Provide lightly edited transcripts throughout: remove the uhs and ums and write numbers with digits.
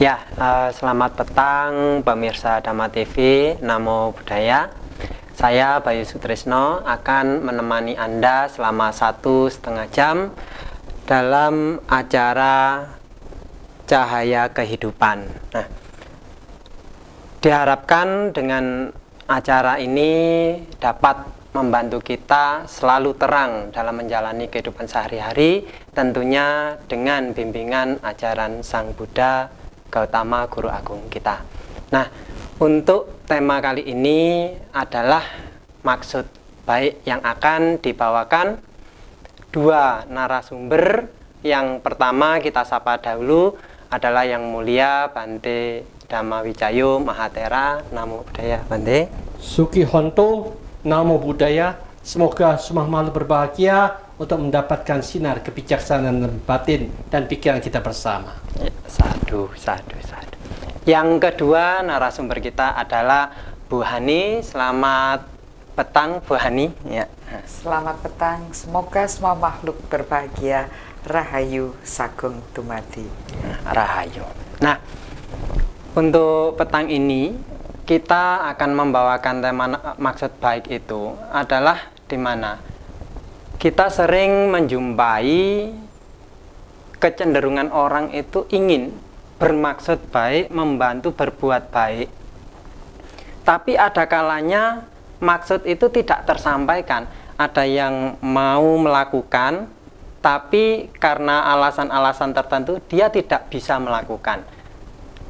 Selamat petang pemirsa Dhamma TV, Namo Buddhaya. Saya Bayu Sutrisno akan menemani Anda selama 1,5 jam dalam acara Cahaya Kehidupan. Nah, diharapkan dengan acara ini dapat membantu kita selalu terang dalam menjalani kehidupan sehari-hari, tentunya dengan bimbingan ajaran Sang Buddha Gautama Guru Agung kita. Nah, untuk tema kali ini adalah maksud baik yang akan dibawakan dua narasumber. Yang pertama kita sapa dahulu adalah Yang Mulia Bante Dhamma Wicayo Mahatera. Namo Buddhaya, Bante. Suki Honto, Namo Buddhaya. Semoga semua makhluk berbahagia untuk mendapatkan sinar kebijaksanaan batin dan pikiran kita bersama. Sadu. Yang kedua narasumber kita adalah Bu Hani. Selamat petang, Bu Hani. Selamat petang. Semoga semua makhluk berbahagia. Rahayu Sagung Dumadi. Rahayu. Nah, untuk petang ini kita akan membawakan tema maksud baik itu adalah di mana kita sering menjumpai kecenderungan orang itu ingin bermaksud baik, membantu berbuat baik. Tapi ada kalanya maksud itu tidak tersampaikan. Ada yang mau melakukan, tapi karena alasan-alasan tertentu dia tidak bisa melakukan.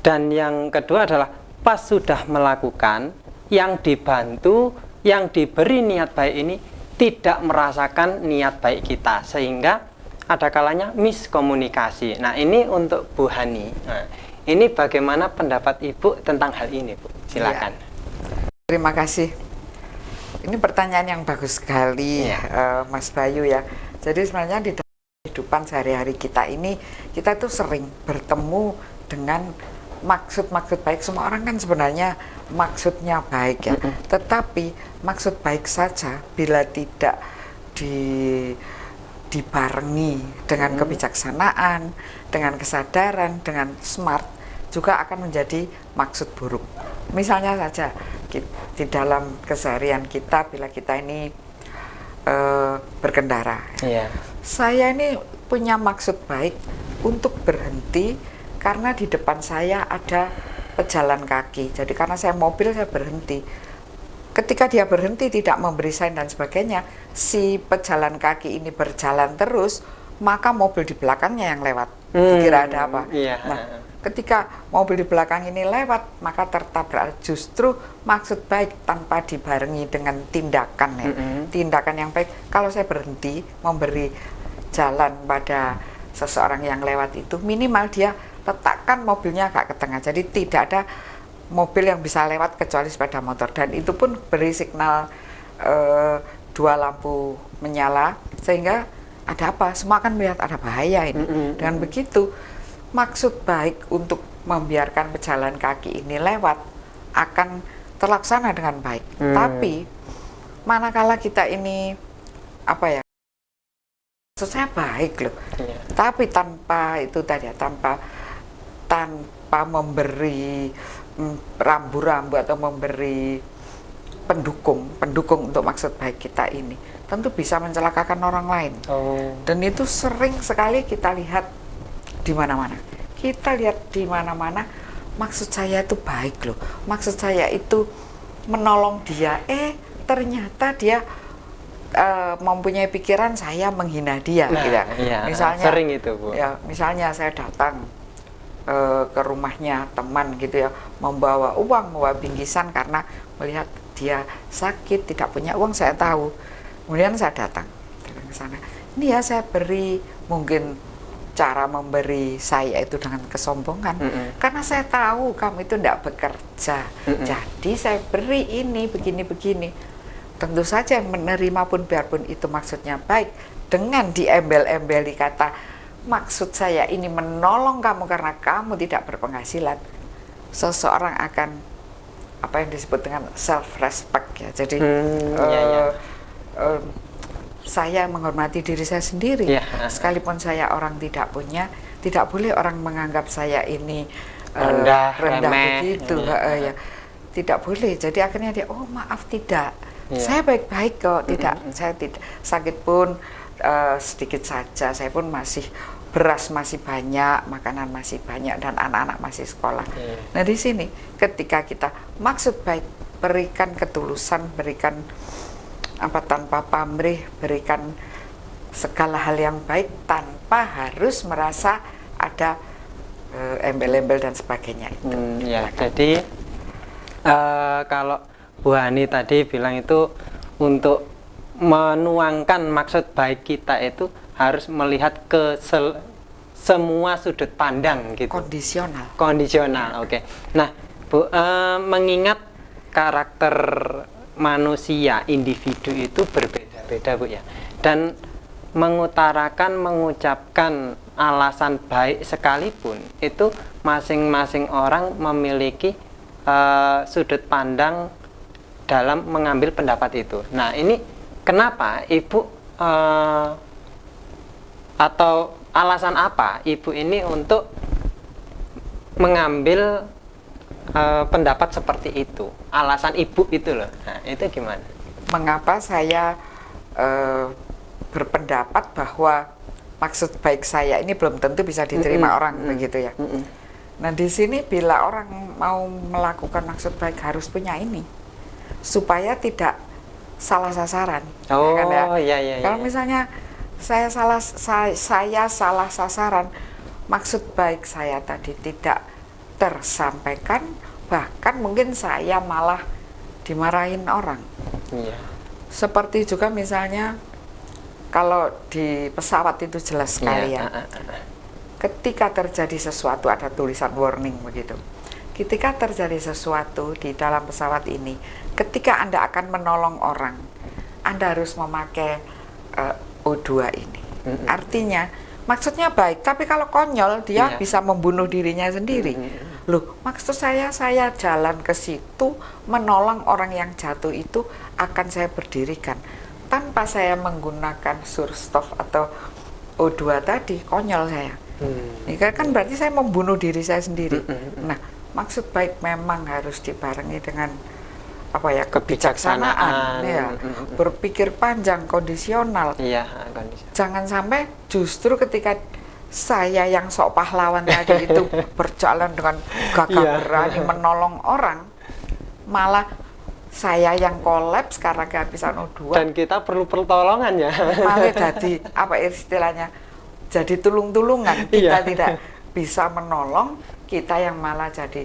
Dan yang kedua adalah pas sudah melakukan, yang dibantu, yang diberi niat baik ini tidak merasakan niat baik kita, sehingga ada kalanya miskomunikasi. Nah, ini untuk Bu Hani. Nah, ini bagaimana pendapat Ibu tentang hal ini, Bu? Silakan. Terima kasih. Ini pertanyaan yang bagus sekali, Mas Bayu ya. Jadi sebenarnya di dalam kehidupan sehari-hari kita ini, kita tuh sering bertemu dengan maksud-maksud baik. Semua orang kan sebenarnya maksudnya baik ya. Tetapi maksud baik saja bila tidak dibarengi dengan kebijaksanaan, dengan kesadaran, dengan smart, juga akan menjadi maksud buruk. Misalnya saja di dalam keseharian kita, bila kita ini berkendara, saya ini punya maksud baik untuk berhenti karena di depan saya ada pejalan kaki. Jadi karena saya mobil, saya berhenti. Ketika dia berhenti, tidak memberi sign dan sebagainya, si pejalan kaki ini berjalan terus, maka mobil di belakangnya yang lewat. Kira ada apa? Nah, ketika mobil di belakang ini lewat, maka tertabrak. Justru maksud baik tanpa dibarengi dengan tindakan ya. Tindakan yang baik. Kalau saya berhenti memberi jalan pada seseorang yang lewat itu, minimal dia letakkan mobilnya agak ke tengah. Jadi tidak ada mobil yang bisa lewat kecuali sepeda motor, dan itu pun beri signal dua lampu menyala, sehingga ada apa? Semua akan melihat ada bahaya ini. Dengan begitu, maksud baik untuk membiarkan pejalan kaki ini lewat akan terlaksana dengan baik. Tapi manakala kita ini maksud saya baik loh, tapi tanpa itu tadi ya, tanpa memberi rambu-rambu atau memberi pendukung untuk maksud baik kita ini, tentu bisa mencelakakan orang lain. Dan itu sering sekali kita lihat di mana-mana. Kita lihat di mana-mana, maksud saya itu baik loh, maksud saya itu menolong dia, ternyata dia mempunyai pikiran saya menghina dia. Misalnya sering itu, Bu. Ya, misalnya saya datang ke rumahnya teman gitu ya, membawa uang, membawa bingkisan karena melihat dia sakit, tidak punya uang, saya tahu. Kemudian saya datang ke sana. Ini ya saya beri, mungkin cara memberi saya itu dengan kesombongan. Karena saya tahu kamu itu tidak bekerja. Jadi saya beri ini begini-begini. Tentu saja menerima pun biarpun itu maksudnya baik, dengan diembel-embeli kata maksud saya ini menolong kamu karena kamu tidak berpenghasilan, seseorang akan apa yang disebut dengan self-respect ya. Jadi saya menghormati diri saya sendiri. Sekalipun saya orang tidak punya, tidak boleh orang menganggap saya ini rendah, rendah remeh, begitu, ya. Tidak boleh. Jadi akhirnya dia, oh maaf tidak, saya baik-baik kok, tidak, saya tidak sakit pun sedikit saja, saya pun masih beras masih banyak, makanan masih banyak, dan anak-anak masih sekolah. Nah di sini ketika kita maksud baik, berikan ketulusan, berikan apa tanpa pamrih, berikan segala hal yang baik tanpa harus merasa ada embel-embel dan sebagainya itu. Ya, jadi kalau Bu Hani tadi bilang itu untuk menuangkan maksud baik kita itu harus melihat ke semua sudut pandang gitu. Kondisional, oke. Nah, Bu, mengingat karakter manusia, individu itu berbeda-beda, Bu ya. Dan mengucapkan alasan baik sekalipun itu masing-masing orang memiliki sudut pandang dalam mengambil pendapat itu. Nah, ini kenapa Ibu atau alasan apa Ibu ini untuk mengambil pendapat seperti itu? Alasan Ibu itu loh. Nah, itu gimana? Mengapa saya berpendapat bahwa maksud baik saya ini belum tentu bisa diterima orang begitu ya. Nah di sini bila orang mau melakukan maksud baik harus punya ini supaya tidak salah sasaran. Oh ya kan ya? Iya. Kalau misalnya saya salah sasaran, maksud baik saya tadi tidak tersampaikan, bahkan mungkin saya malah dimarahin orang. Iya. Seperti juga misalnya kalau di pesawat itu jelas sekali ya. Ketika terjadi sesuatu ada tulisan warning begitu. Ketika terjadi sesuatu di dalam pesawat ini, ketika Anda akan menolong orang, Anda harus memakai O2 ini. Artinya maksudnya baik, tapi kalau konyol dia bisa membunuh dirinya sendiri. Loh, maksud saya jalan ke situ menolong orang yang jatuh itu akan saya berdirikan. Tanpa saya menggunakan surstof atau O2 tadi, konyol saya. Ini kan berarti saya membunuh diri saya sendiri. Nah, maksud baik memang harus dibarengi dengan apa ya, kebijaksanaan, ya, berpikir panjang, kondisional. Iya, kondisional. Jangan sampai justru ketika saya yang sok pahlawan tadi itu berjalan dengan gagah berani menolong orang, malah saya yang kolaps karena kehabisan O2. Dan kita perlu pertolongan ya. Malah jadi apa istilahnya? Jadi tulung-tulungan. Kita tidak bisa menolong, kita yang malah jadi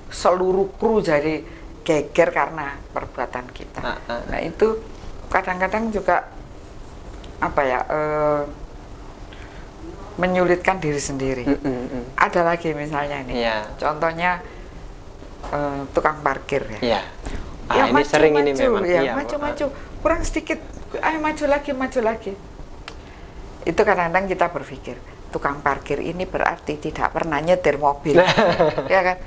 seluruh kru jadi geger karena perbuatan kita. Nah itu kadang-kadang juga apa ya? Menyulitkan diri sendiri. Ada lagi misalnya ini. Contohnya tukang parkir ya. Ya ini sering ini memang. Maju, kurang sedikit, ayo maju lagi. Itu kadang-kadang kita berpikir, tukang parkir ini berarti tidak pernah nyetir mobil, ya kan?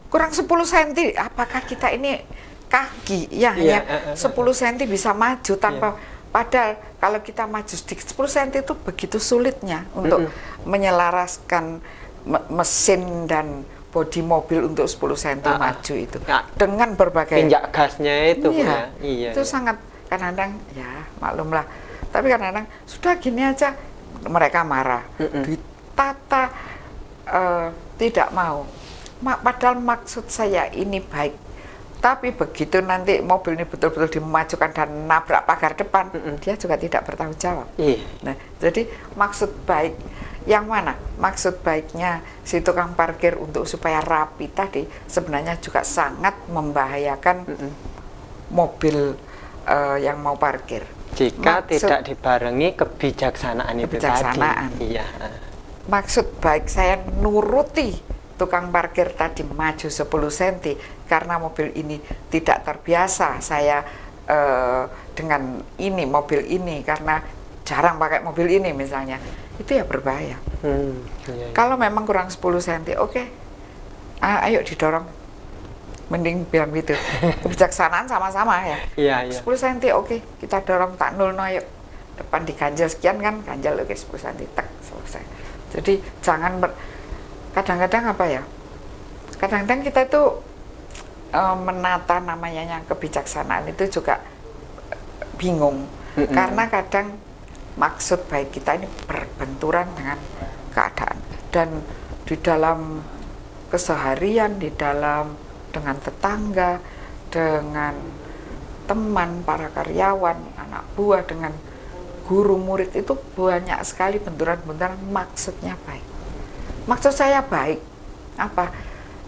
Kurang 10 cm, apakah kita ini kaki, hanya 10 cm bisa maju tanpa, padahal kalau kita maju sedikit 10 cm itu begitu sulitnya untuk menyelaraskan mesin dan bodi mobil untuk 10 cm maju itu dengan berbagai injak gasnya itu itu sangat kadang-kadang ya maklumlah, tapi kadang-kadang sudah gini aja mereka marah, ditata tidak mau, padahal maksud saya ini baik, tapi begitu nanti mobil ini betul-betul dimajukan dan nabrak pagar depan, dia juga tidak bertanggung jawab. Nah, jadi maksud baik yang mana? Maksud baiknya si tukang parkir untuk supaya rapi tadi sebenarnya juga sangat membahayakan mobil yang mau parkir. Jika tidak dibarengi kebijaksanaan itu tadi. Maksud baik saya nuruti tukang parkir tadi maju 10 cm karena mobil ini tidak terbiasa saya dengan ini mobil ini karena jarang pakai mobil ini misalnya, itu ya berbahaya. Kalau memang kurang 10 cm, oke, ayo didorong, mending bilang gitu. Kebijaksanaan sama-sama ya. 10 cm, oke, kita dorong tak nol, ayo depan diganjel sekian kan, ganjel oke 10 cm, tak selesai. Jadi jangan kadang-kadang apa ya, kadang-kadang kita itu menata namanya yang kebijaksanaan itu juga bingung. Karena kadang maksud baik kita ini berbenturan dengan keadaan, dan di dalam keseharian, di dalam dengan tetangga, dengan teman, para karyawan, anak buah, dengan guru murid, itu banyak sekali benturan-benturan maksudnya baik. Maksud saya baik apa?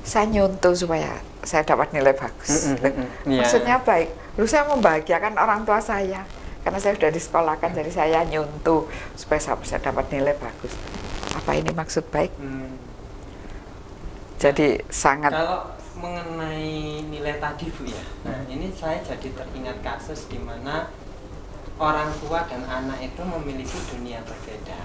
Saya nyuntuh supaya saya dapat nilai bagus. Maksudnya baik. Lalu saya membahagiakan orang tua saya karena saya sudah disekolahkan, jadi saya nyuntuh supaya saya bisa dapat nilai bagus. Apa ini maksud baik? Jadi sangat. Kalau mengenai nilai tadi Bu ya, nah ini saya jadi teringat kasus di mana orang tua dan anak itu memiliki dunia berbeda.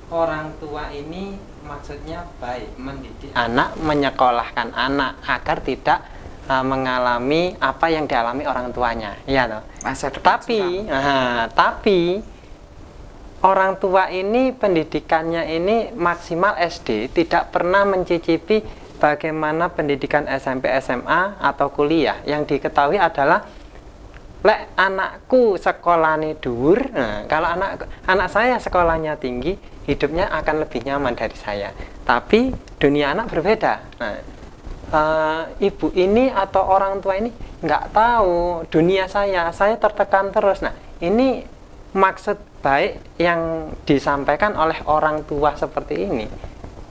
Orang tua ini maksudnya baik, mendidik anak, menyekolahkan anak agar tidak mengalami apa yang dialami orang tuanya, ya toh. Tapi orang tua ini pendidikannya ini maksimal SD, tidak pernah mencicipi bagaimana pendidikan SMP, SMA atau kuliah. Yang diketahui adalah lek anakku sekolahnya dhuwur, nah, kalau anak saya sekolahnya tinggi, hidupnya akan lebih nyaman dari saya. Tapi dunia anak berbeda. Nah, ibu ini atau orang tua ini nggak tahu dunia saya tertekan terus. Nah, ini maksud baik yang disampaikan oleh orang tua seperti ini.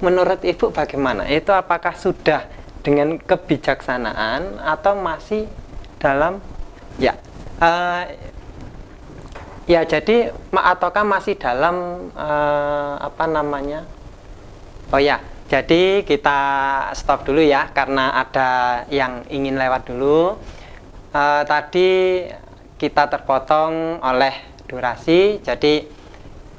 Menurut ibu bagaimana? Itu apakah sudah dengan kebijaksanaan atau masih dalam jadi ataukah masih dalam jadi kita stop dulu ya, karena ada yang ingin lewat dulu. Tadi kita terpotong oleh durasi, jadi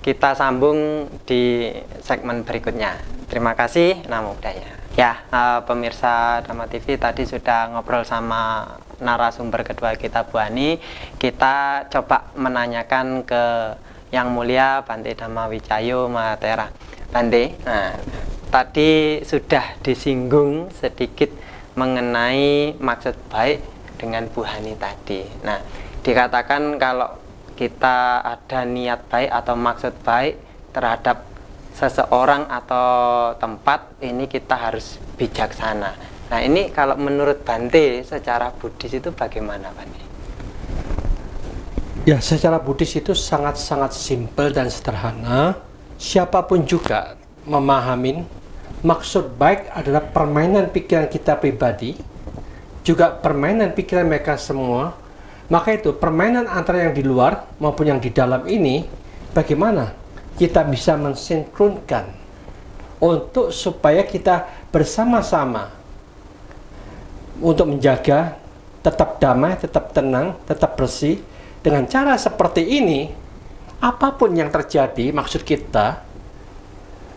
kita sambung di segmen berikutnya. Terima kasih. Namo Buddhaya. Ya, pemirsa Dhamma TV, tadi sudah ngobrol sama narasumber kedua kita, Bu Ani. Kita coba menanyakan ke Yang Mulia Bante Dhamma Wicayo Mahatera. Bante, tadi sudah disinggung sedikit mengenai maksud baik dengan Bu Hani tadi. Nah, dikatakan kalau kita ada niat baik atau maksud baik terhadap seseorang atau tempat, ini kita harus bijaksana. Nah, ini kalau menurut Bante secara Buddhis itu bagaimana, Bante? Ya, secara Buddhis itu sangat-sangat simpel dan sederhana. Siapapun juga memahami maksud baik adalah permainan pikiran kita pribadi, juga permainan pikiran mereka semua. Maka itu permainan antara yang di luar maupun yang di dalam ini, bagaimana kita bisa mensinkronkan untuk supaya kita bersama-sama untuk menjaga tetap damai, tetap tenang, tetap bersih. Dengan cara seperti ini, apapun yang terjadi, maksud kita,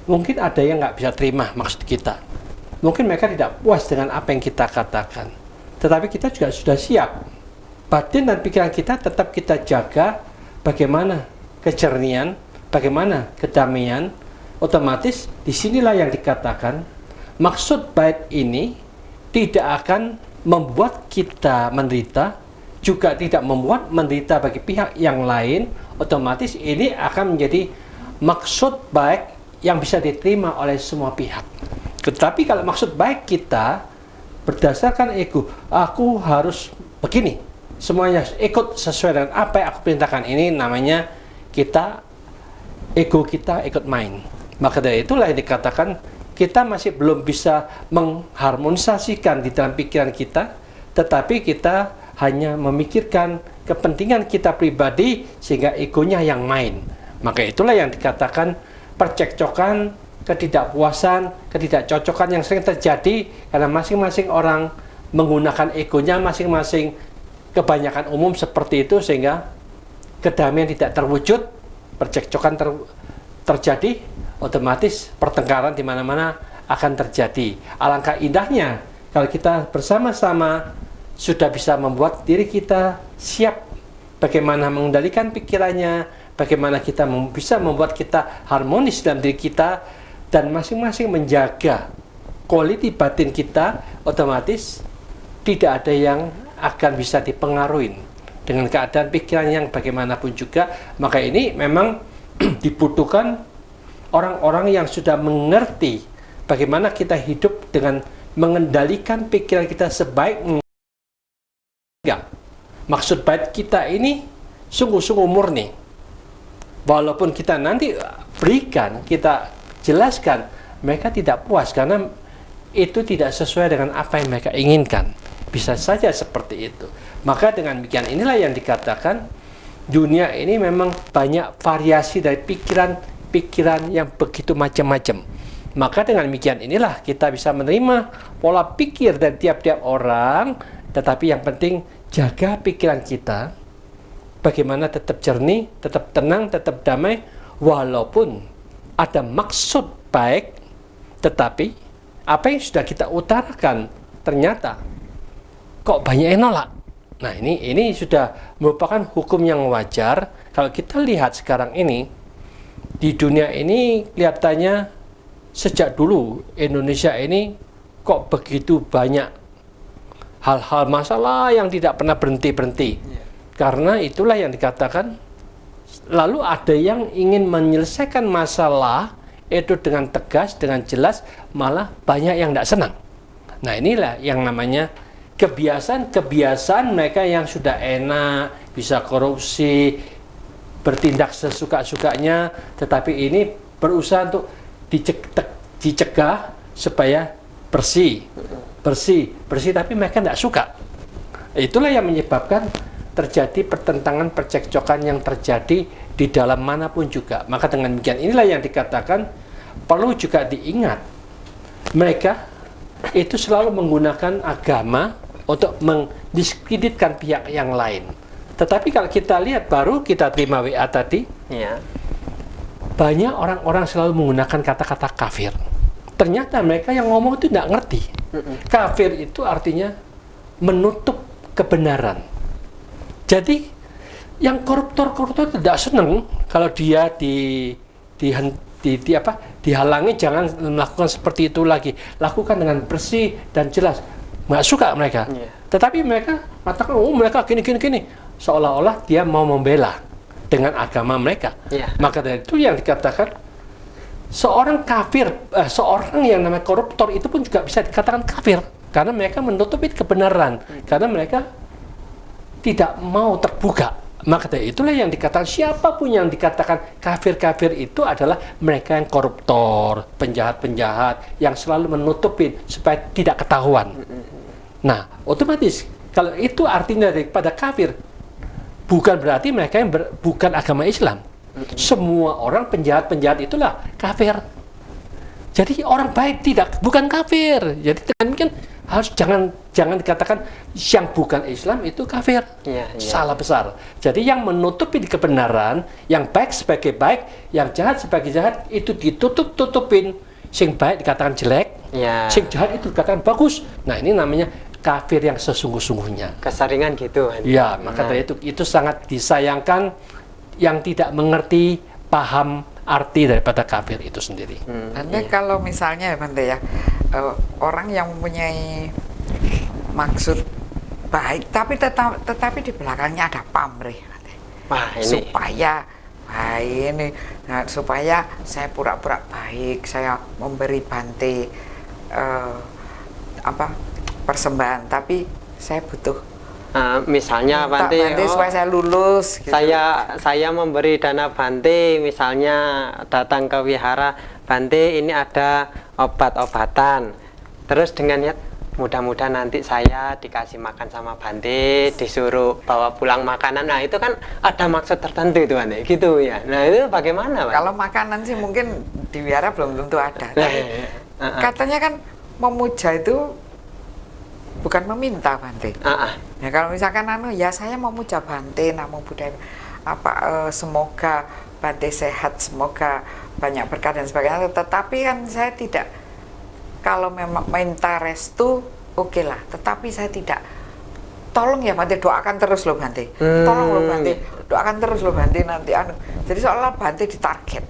mungkin ada yang nggak bisa terima maksud kita. Mungkin mereka tidak puas dengan apa yang kita katakan. Tetapi kita juga sudah siap. Batin dan pikiran kita tetap kita jaga. Bagaimana kejernihan, bagaimana kedamaian. Otomatis disinilah yang dikatakan maksud baik ini tidak akan membuat kita menderita, juga tidak membuat menderita bagi pihak yang lain. Otomatis ini akan menjadi maksud baik yang bisa diterima oleh semua pihak. Tetapi kalau maksud baik kita berdasarkan ego, aku harus begini, semuanya ikut sesuai dengan apa yang aku perintahkan, ini namanya ego kita ikut main. Maka dari itulah yang dikatakan kita masih belum bisa mengharmonisasikan di dalam pikiran kita, tetapi kita hanya memikirkan kepentingan kita pribadi sehingga egonya yang main. Maka itulah yang dikatakan percekcokan, ketidakpuasan, ketidakcocokan yang sering terjadi karena masing-masing orang menggunakan egonya masing-masing. Kebanyakan umum seperti itu sehingga kedamaian tidak terwujud, percekcokan terjadi, otomatis pertengkaran di mana-mana akan terjadi. Alangkah indahnya kalau kita bersama-sama sudah bisa membuat diri kita siap bagaimana mengendalikan pikirannya, bagaimana kita bisa membuat kita harmonis dalam diri kita, dan masing-masing menjaga quality batin kita otomatis tidak ada yang akan bisa dipengaruhi dengan keadaan pikiran yang bagaimanapun juga. Maka ini memang dibutuhkan orang-orang yang sudah mengerti bagaimana kita hidup dengan mengendalikan pikiran kita sebaik enggak. Maksud baik kita ini sungguh-sungguh murni. Walaupun kita nanti berikan, kita jelaskan, mereka tidak puas karena itu tidak sesuai dengan apa yang mereka inginkan. Bisa saja seperti itu. Maka dengan demikian inilah yang dikatakan dunia ini memang banyak variasi dari pikiran-pikiran yang begitu macam-macam. Maka dengan demikian inilah kita bisa menerima pola pikir dari tiap-tiap orang, tetapi yang penting jaga pikiran kita bagaimana tetap jernih, tetap tenang, tetap damai, walaupun ada maksud baik, tetapi apa yang sudah kita utarakan ternyata kok banyak yang nolak. Nah, ini sudah merupakan hukum yang wajar. Kalau kita lihat sekarang ini di dunia ini kelihatannya sejak dulu Indonesia ini kok begitu banyak hal-hal masalah yang tidak pernah berhenti-berhenti. Karena itulah yang dikatakan lalu ada yang ingin menyelesaikan masalah itu dengan tegas, dengan jelas, malah banyak yang tidak senang. Nah, inilah yang namanya kebiasaan mereka yang sudah enak, bisa korupsi, bertindak sesuka-sukanya, tetapi ini berusaha untuk dicegah supaya bersih, tapi mereka tidak suka. Itulah yang menyebabkan terjadi pertentangan, percekcokan yang terjadi di dalam manapun juga. Maka dengan demikian inilah yang dikatakan perlu juga diingat, mereka itu selalu menggunakan agama untuk mendiskreditkan pihak yang lain. Tetapi kalau kita lihat, baru kita terima WA tadi, banyak orang-orang selalu menggunakan kata-kata kafir. Ternyata mereka yang ngomong itu tidak ngerti. Kafir itu artinya menutup kebenaran. Jadi yang koruptor tidak senang kalau dia dihalangi, jangan melakukan seperti itu lagi. Lakukan dengan bersih dan jelas. Nggak suka mereka. Tetapi mereka katakan, oh mereka gini. Seolah-olah dia mau membela dengan agama mereka. Maka dari itu yang dikatakan seorang kafir, seorang yang namanya koruptor itu pun juga bisa dikatakan kafir. Karena mereka menutupi kebenaran. Karena mereka tidak mau terbuka. Maka dari itulah yang dikatakan, siapapun yang dikatakan kafir-kafir itu adalah mereka yang koruptor, penjahat-penjahat, yang selalu menutupi supaya tidak ketahuan. Nah, otomatis kalau itu artinya daripada kafir, bukan berarti mereka yang bukan agama Islam. Semua orang penjahat-penjahat itulah kafir. Jadi orang baik bukan kafir. Jadi mungkin harus jangan dikatakan yang bukan Islam itu kafir. Salah besar. Jadi yang menutupi kebenaran, yang baik sebagai baik, yang jahat sebagai jahat, itu ditutup-tutupin. Sing baik dikatakan jelek, sing jahat itu dikatakan bagus. Nah, ini namanya kafir yang sesungguh-sungguhnya. Keseringan gitu. Ya, maka dari itu sangat disayangkan yang tidak mengerti paham arti daripada kafir itu sendiri. Nanti kalau misalnya Bante ya, orang yang mempunyai maksud baik, tetapi di belakangnya ada pamrih, supaya supaya saya pura-pura baik, saya memberi Bante persembahan, tapi saya butuh misalnya Bante, supaya saya lulus gitu. saya memberi dana Bante, misalnya datang ke wihara, Bante ini ada obat-obatan, terus dengan niat mudah-mudahan nanti saya dikasih makan sama Bante, disuruh bawa pulang makanan. Nah, itu kan ada maksud tertentu itu Bante, gitu ya. Nah, itu bagaimana Bante? Kalau makanan sih mungkin di wihara belum tentu ada, tapi katanya kan memuja itu bukan meminta Bante. Ya, kalau misalkan ya saya memuja Bante, namo buddhaya, semoga Bante sehat, semoga banyak berkah dan sebagainya. Tetapi kan saya tidak, kalau memang minta restu, oke lah. Tetapi saya tidak, tolong ya Bante, doakan terus loh Bante. Tolong loh Bante, doakan terus loh Bante nanti. Jadi seolah Bante ditarget.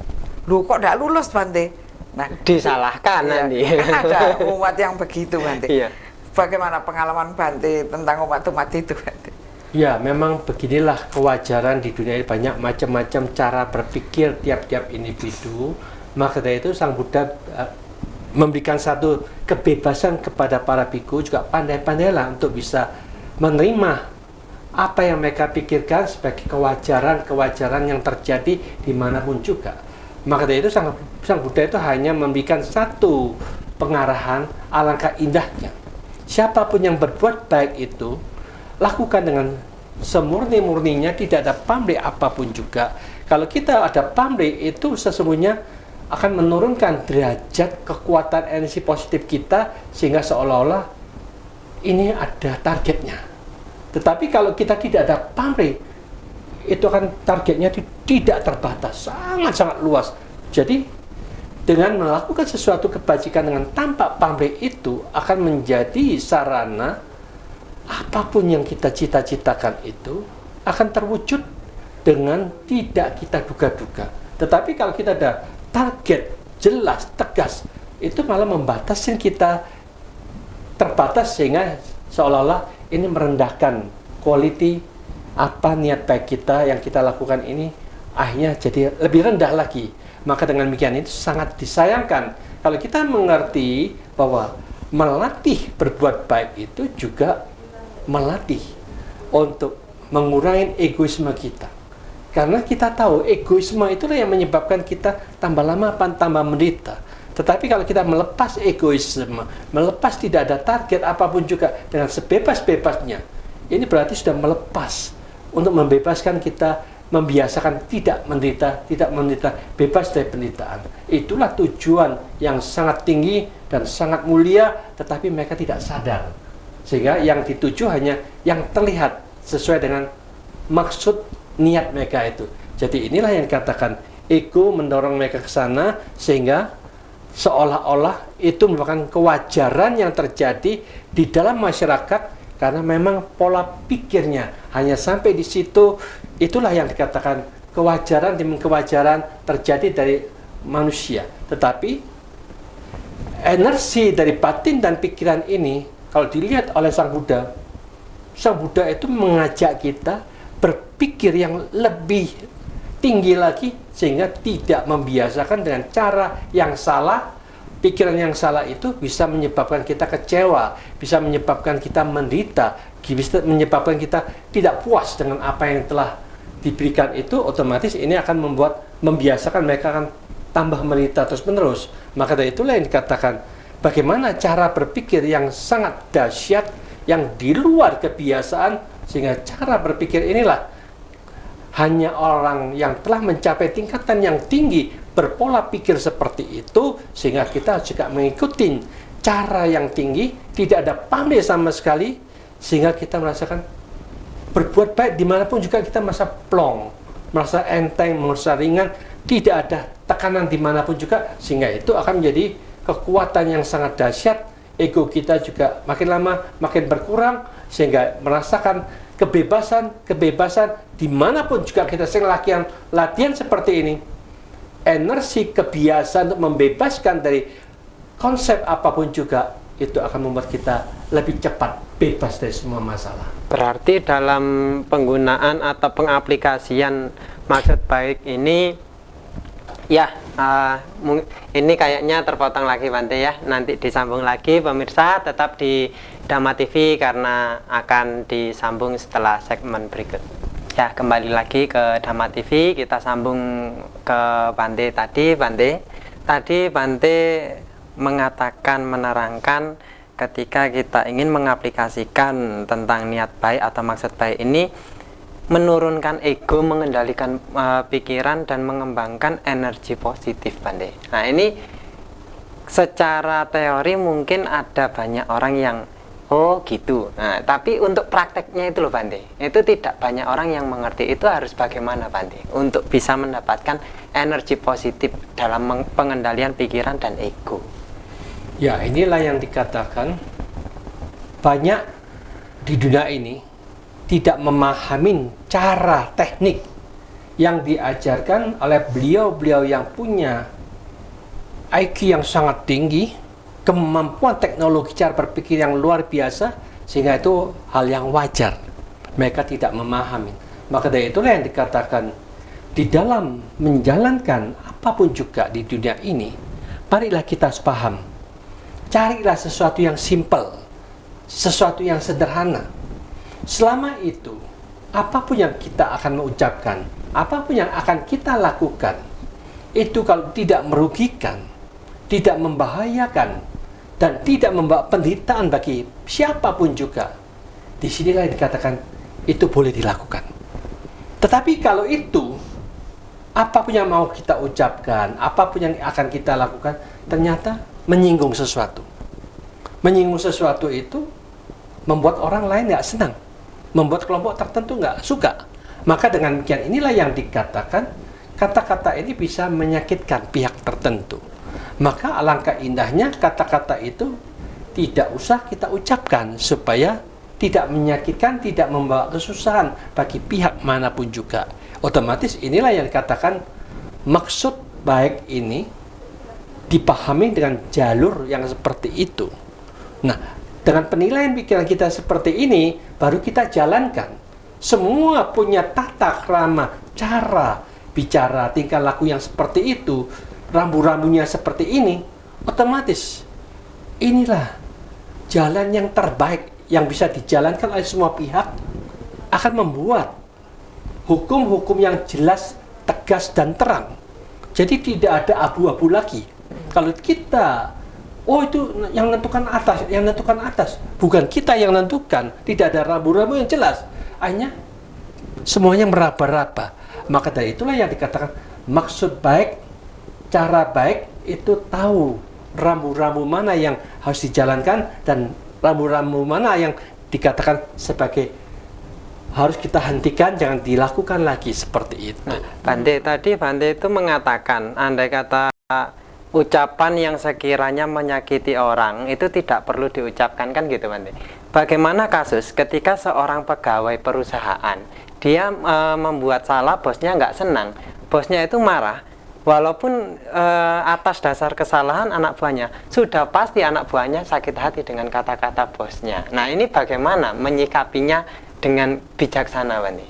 Loh kok tidak lulus Bante? Nah, disalahkan iya, nanti. ada umat yang begitu Bante. Iya. Bagaimana pengalaman Bante tentang umat-umat itu Bante? Ya, memang beginilah kewajaran di dunia ini, banyak macam-macam cara berpikir tiap-tiap individu. Maka dari itu Sang Buddha memberikan satu kebebasan kepada para biku, juga pandai-pandailah untuk bisa menerima apa yang mereka pikirkan sebagai kewajaran yang terjadi dimanapun juga. Maka dari itu Sang Buddha itu hanya memberikan satu pengarahan, alangkah indahnya. Siapapun yang berbuat baik itu, lakukan dengan semurni-murninya, tidak ada pamrih apapun juga. Kalau kita ada pamrih, itu sesungguhnya akan menurunkan derajat kekuatan energi positif kita, sehingga seolah-olah ini ada targetnya. Tetapi kalau kita tidak ada pamrih, itu akan targetnya tidak terbatas, sangat-sangat luas. Jadi dengan melakukan sesuatu kebajikan dengan tanpa pamrih itu akan menjadi sarana apapun yang kita cita-citakan itu akan terwujud dengan tidak kita duga-duga. Tetapi kalau kita ada target jelas, tegas, itu malah membatasi kita terbatas, sehingga seolah-olah ini merendahkan quality apa niat baik kita yang kita lakukan ini, akhirnya jadi lebih rendah lagi. Maka dengan demikian itu sangat disayangkan kalau kita mengerti bahwa melatih berbuat baik itu juga melatih untuk mengurangi egoisme kita. Karena kita tahu egoisme itulah yang menyebabkan kita tambah lama tambah menderita. Tetapi kalau kita melepas egoisme, melepas tidak ada target apapun juga dengan sebebas-bebasnya, ini berarti sudah melepas untuk membebaskan kita, membiasakan tidak menderita, bebas dari penderitaan. Itulah tujuan yang sangat tinggi dan sangat mulia, tetapi mereka tidak sadar. Sehingga yang dituju hanya yang terlihat sesuai dengan maksud niat mereka itu. Jadi inilah yang dikatakan ego mendorong mereka ke sana, sehingga seolah-olah itu merupakan kewajaran yang terjadi di dalam masyarakat, karena memang pola pikirnya hanya sampai di situ. Itulah yang dikatakan kewajaran demi kewajaran terjadi dari manusia. Tetapi energi dari batin dan pikiran ini, kalau dilihat oleh Sang Buddha itu mengajak kita berpikir yang lebih tinggi lagi, sehingga tidak membiasakan dengan cara yang salah. Pikiran yang salah itu bisa menyebabkan kita kecewa, bisa menyebabkan kita menderita, bisa menyebabkan kita tidak puas dengan apa yang telah diberikan itu. Otomatis ini akan membiasakan mereka akan tambah menderita terus-menerus. Maka dari itulah yang dikatakan bagaimana cara berpikir yang sangat dahsyat, yang di luar kebiasaan, sehingga cara berpikir inilah hanya orang yang telah mencapai tingkatan yang tinggi berpola pikir seperti itu, sehingga kita juga mengikuti cara yang tinggi, tidak ada pamrih sama sekali, sehingga kita merasakan berbuat baik dimanapun juga kita merasa plong, merasa enteng, merasa ringan, tidak ada tekanan dimanapun juga, sehingga itu akan menjadi kekuatan yang sangat dahsyat. Ego kita juga makin lama makin berkurang, sehingga merasakan kebebasan dimanapun juga kita sedang latihan seperti ini. Energi kebiasaan untuk membebaskan dari konsep apapun juga, itu akan membuat kita lebih cepat bebas dari semua masalah. Berarti dalam penggunaan atau pengaplikasian maksud baik ini, ya ini kayaknya terpotong lagi Bante ya. Nanti disambung lagi pemirsa, tetap di Dhamma TV karena akan disambung setelah segmen berikut. Ya, kembali lagi ke Dhamma TV, kita sambung ke Bante tadi. Tadi Bante mengatakan, menerangkan ketika kita ingin mengaplikasikan tentang niat baik atau maksud baik ini, menurunkan ego, mengendalikan pikiran dan mengembangkan energi positif Bante. Nah, ini secara teori mungkin ada banyak orang yang oh gitu. Nah, tapi untuk prakteknya itu loh Bante, itu tidak banyak orang yang mengerti. Itu harus bagaimana Bante untuk bisa mendapatkan energi positif dalam pengendalian pikiran dan ego. Ya, inilah yang dikatakan banyak di dunia ini tidak memahami cara teknik yang diajarkan oleh beliau-beliau yang punya IQ yang sangat tinggi, kemampuan teknologi cara berpikir yang luar biasa, sehingga itu hal yang wajar. Mereka tidak memahami. Maka dari itulah yang dikatakan, di dalam menjalankan apapun juga di dunia ini, marilah kita paham. Carilah sesuatu yang simple, sesuatu yang sederhana. Selama itu, apapun yang kita akan mengucapkan, apapun yang akan kita lakukan, itu kalau tidak merugikan, tidak membahayakan, dan tidak membawa penderitaan bagi siapapun juga, disinilah yang dikatakan itu boleh dilakukan. Tetapi kalau itu, apapun yang mau kita ucapkan, apapun yang akan kita lakukan, ternyata menyinggung sesuatu. Menyinggung sesuatu itu membuat orang lain nggak senang, membuat kelompok tertentu nggak suka. Maka dengan demikian inilah yang dikatakan, kata-kata ini bisa menyakitkan pihak tertentu. Maka alangkah indahnya kata-kata itu tidak usah kita ucapkan supaya tidak menyakitkan, tidak membawa kesusahan bagi pihak manapun juga. Otomatis inilah yang dikatakan maksud baik ini dipahami dengan jalur yang seperti itu. Nah, dengan penilaian pikiran kita seperti ini, baru kita jalankan. Semua punya tata krama, cara bicara, tingkah laku yang seperti itu, rambu-rambunya seperti ini, otomatis inilah jalan yang terbaik yang bisa dijalankan oleh semua pihak, akan membuat hukum-hukum yang jelas, tegas, dan terang. Jadi tidak ada abu-abu lagi. Kalau kita, oh itu yang menentukan atas, yang menentukan atas, bukan kita yang menentukan, tidak ada rambu-rambu yang jelas, hanya semuanya meraba-raba. Maka dari itulah yang dikatakan maksud baik, cara baik itu tahu rambu-rambu mana yang harus dijalankan dan rambu-rambu mana yang dikatakan sebagai harus kita hentikan, jangan dilakukan lagi seperti itu. Nah, Bante itu mengatakan, andai kata ucapan yang sekiranya menyakiti orang itu tidak perlu diucapkan, kan gitu Bante. Bagaimana kasus ketika seorang pegawai perusahaan dia membuat salah, bosnya nggak senang, bosnya itu marah, walaupun atas dasar kesalahan anak buahnya, sudah pasti anak buahnya sakit hati dengan kata-kata bosnya. Nah, ini bagaimana menyikapinya dengan bijaksana, Bante?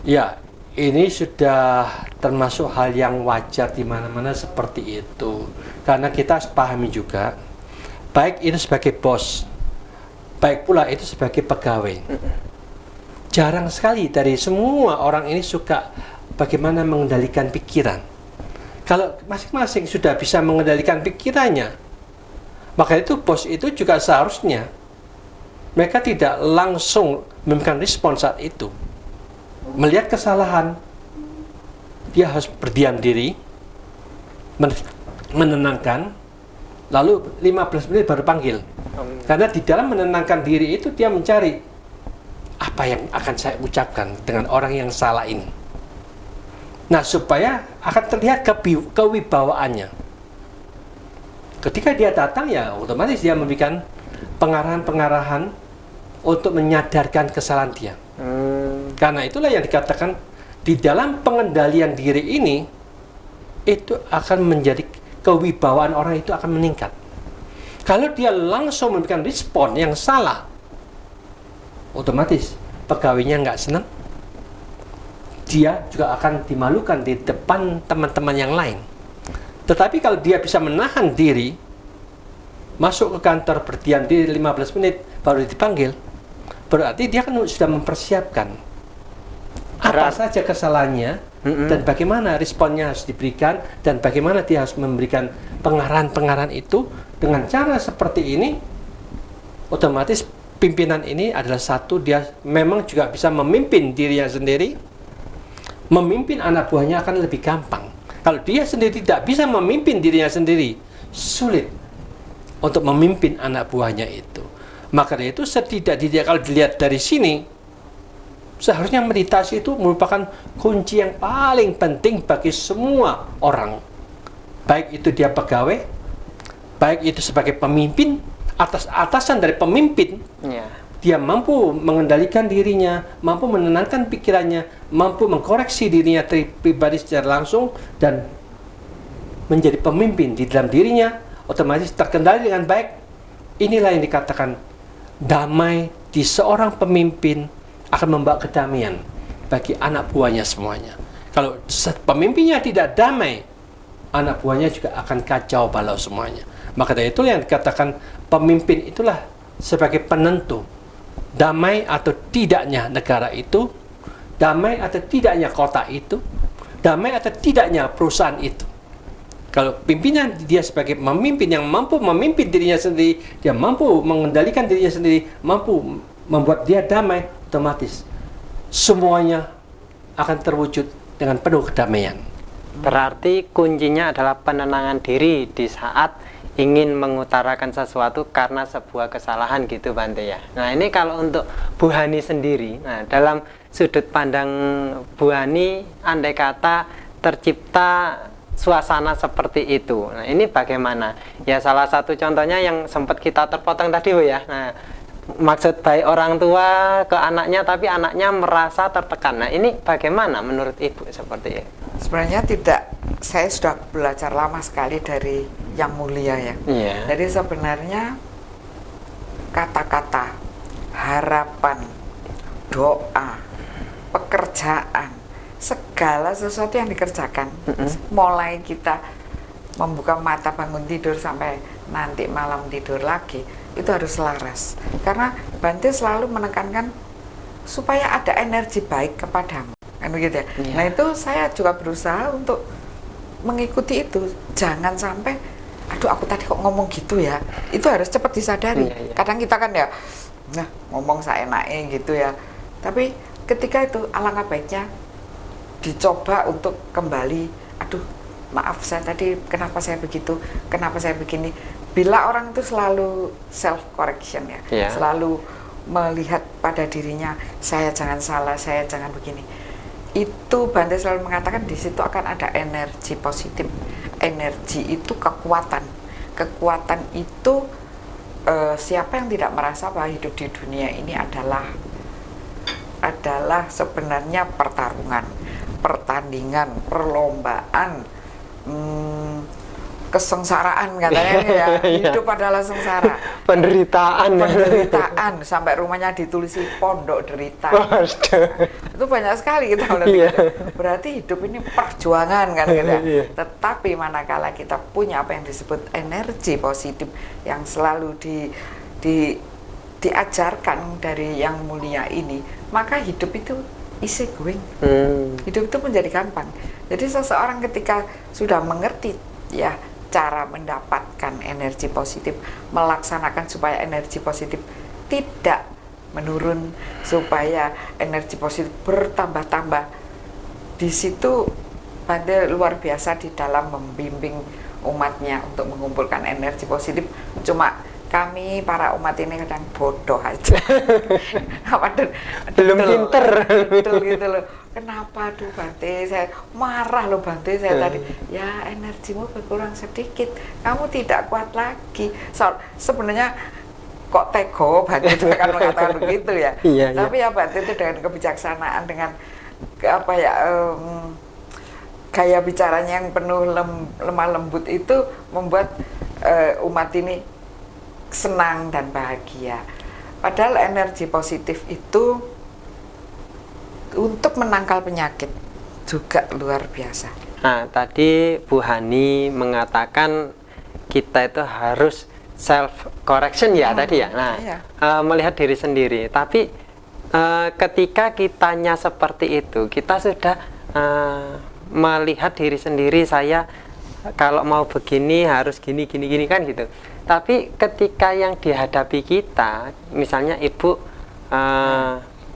Ya, ini sudah termasuk hal yang wajar di mana-mana seperti itu. Karena kita harus pahami juga, baik itu sebagai bos, baik pula itu sebagai pegawai. Jarang sekali dari semua orang ini suka bagaimana mengendalikan pikiran. Kalau masing-masing sudah bisa mengendalikan pikirannya, maka itu bos itu juga seharusnya mereka tidak langsung memberikan respon saat itu. Melihat kesalahan, dia harus berdiam diri, menenangkan, lalu 15 menit baru panggil. Karena di dalam menenangkan diri itu dia mencari apa yang akan saya ucapkan dengan orang yang salah ini. Nah, supaya akan terlihat kewibawaannya. Ketika dia datang, ya otomatis dia memberikan pengarahan-pengarahan untuk menyadarkan kesalahan dia. Karena itulah yang dikatakan di dalam pengendalian diri ini, itu akan menjadi kewibawaan orang itu akan meningkat. Kalau dia langsung memberikan respon yang salah, otomatis pegawainya nggak senang, dia juga akan dimalukan di depan teman-teman yang lain. Tetapi kalau dia bisa menahan diri, masuk ke kantor, berdiam diri 15 menit, baru dipanggil, berarti dia kan sudah mempersiapkan apa saja kesalahannya, dan bagaimana responnya harus diberikan, dan bagaimana dia harus memberikan pengarahan-pengarahan itu. Dengan cara seperti ini, otomatis pimpinan ini adalah satu, dia memang juga bisa memimpin dirinya sendiri, memimpin anak buahnya akan lebih gampang. Kalau dia sendiri tidak bisa memimpin dirinya sendiri, sulit untuk memimpin anak buahnya itu. Maka dari itu setidaknya kalau dilihat dari sini, seharusnya meditasi itu merupakan kunci yang paling penting bagi semua orang. Baik itu dia pegawai, baik itu sebagai pemimpin, atasan dari pemimpin, dia mampu mengendalikan dirinya, mampu menenangkan pikirannya, mampu mengkoreksi dirinya pribadi secara langsung, dan menjadi pemimpin di dalam dirinya, otomatis terkendali dengan baik. Inilah yang dikatakan damai di seorang pemimpin akan membawa kedamaian bagi anak buahnya semuanya. Kalau pemimpinnya tidak damai, anak buahnya juga akan kacau balau semuanya. Maka dari itu yang dikatakan pemimpin itulah sebagai penentu damai atau tidaknya negara itu, damai atau tidaknya kota itu, damai atau tidaknya perusahaan itu. Kalau pimpinan dia sebagai pemimpin yang mampu memimpin dirinya sendiri, dia mampu mengendalikan dirinya sendiri, mampu membuat dia damai, otomatis semuanya akan terwujud dengan penuh kedamaian. Berarti kuncinya adalah penenangan diri di saat ingin mengutarakan sesuatu karena sebuah kesalahan gitu Bante ya. Nah ini kalau untuk Bu Hani sendiri, nah dalam sudut pandang Bu Hani, andai kata tercipta suasana seperti itu, nah ini bagaimana? Ya salah satu contohnya yang sempat kita terpotong tadi Bu ya. Nah maksud baik orang tua ke anaknya, tapi anaknya merasa tertekan. Nah ini bagaimana menurut Ibu seperti itu? Sebenarnya tidak, saya sudah belajar lama sekali dari Yang Mulia ya. Iya. Jadi sebenarnya kata-kata, harapan, doa, pekerjaan, segala sesuatu yang dikerjakan, mulai kita membuka mata bangun tidur sampai nanti malam tidur lagi, itu harus selaras. Karena Bante selalu menekankan supaya ada energi baik kepadamu, kan begitu ya. Nah itu saya juga berusaha untuk mengikuti itu. Jangan sampai, aduh aku tadi kok ngomong gitu ya. Itu harus cepat disadari. Kadang kita kan ya, nah ngomong seenaknya gitu ya. Tapi ketika itu alangkah baiknya dicoba untuk kembali, aduh maaf saya tadi kenapa saya begitu, kenapa saya begini. Bila orang itu selalu self correction ya, selalu melihat pada dirinya, saya jangan salah, saya jangan begini. Itu Bante selalu mengatakan di situ akan ada energi positif. Energi itu kekuatan. Kekuatan itu siapa yang tidak merasa bahwa hidup di dunia ini adalah sebenarnya pertarungan, pertandingan, perlombaan, kesengsaraan katanya ya. Hidup adalah sengsara, penderitaan sampai rumahnya ditulis pondok derita. Itu banyak sekali kita melihat. Berarti hidup ini perjuangan kan gitu. Tetapi manakala kita punya apa yang disebut energi positif yang selalu diajarkan dari Yang Mulia ini, maka hidup itu easy going. Hidup itu menjadi gampang. Jadi seseorang ketika sudah mengerti ya cara mendapatkan energi positif, melaksanakan supaya energi positif tidak menurun, supaya energi positif bertambah-tambah. Di situ Bante luar biasa di dalam membimbing umatnya untuk mengumpulkan energi positif. Cuma kami para umat ini kadang bodoh aja. Belum pinter gitu loh. Kenapa tuh Bante, saya marah loh Bante, saya tadi ya energimu berkurang sedikit, kamu tidak kuat lagi. Sebenarnya kok tego Bante itu akan mengatakan begitu ya. Tapi ya Bante itu dengan kebijaksanaan, dengan apa ya, gaya bicaranya yang penuh lemah lembut itu membuat umat ini senang dan bahagia. Padahal energi positif itu untuk menangkal penyakit juga luar biasa. Nah, tadi Bu Hani mengatakan kita itu harus self correction ya tadi ya. Nah, melihat diri sendiri. Tapi ketika kitanya seperti itu, kita sudah melihat diri sendiri, saya kalau mau begini harus gini kan gitu. Tapi ketika yang dihadapi kita, misalnya ibu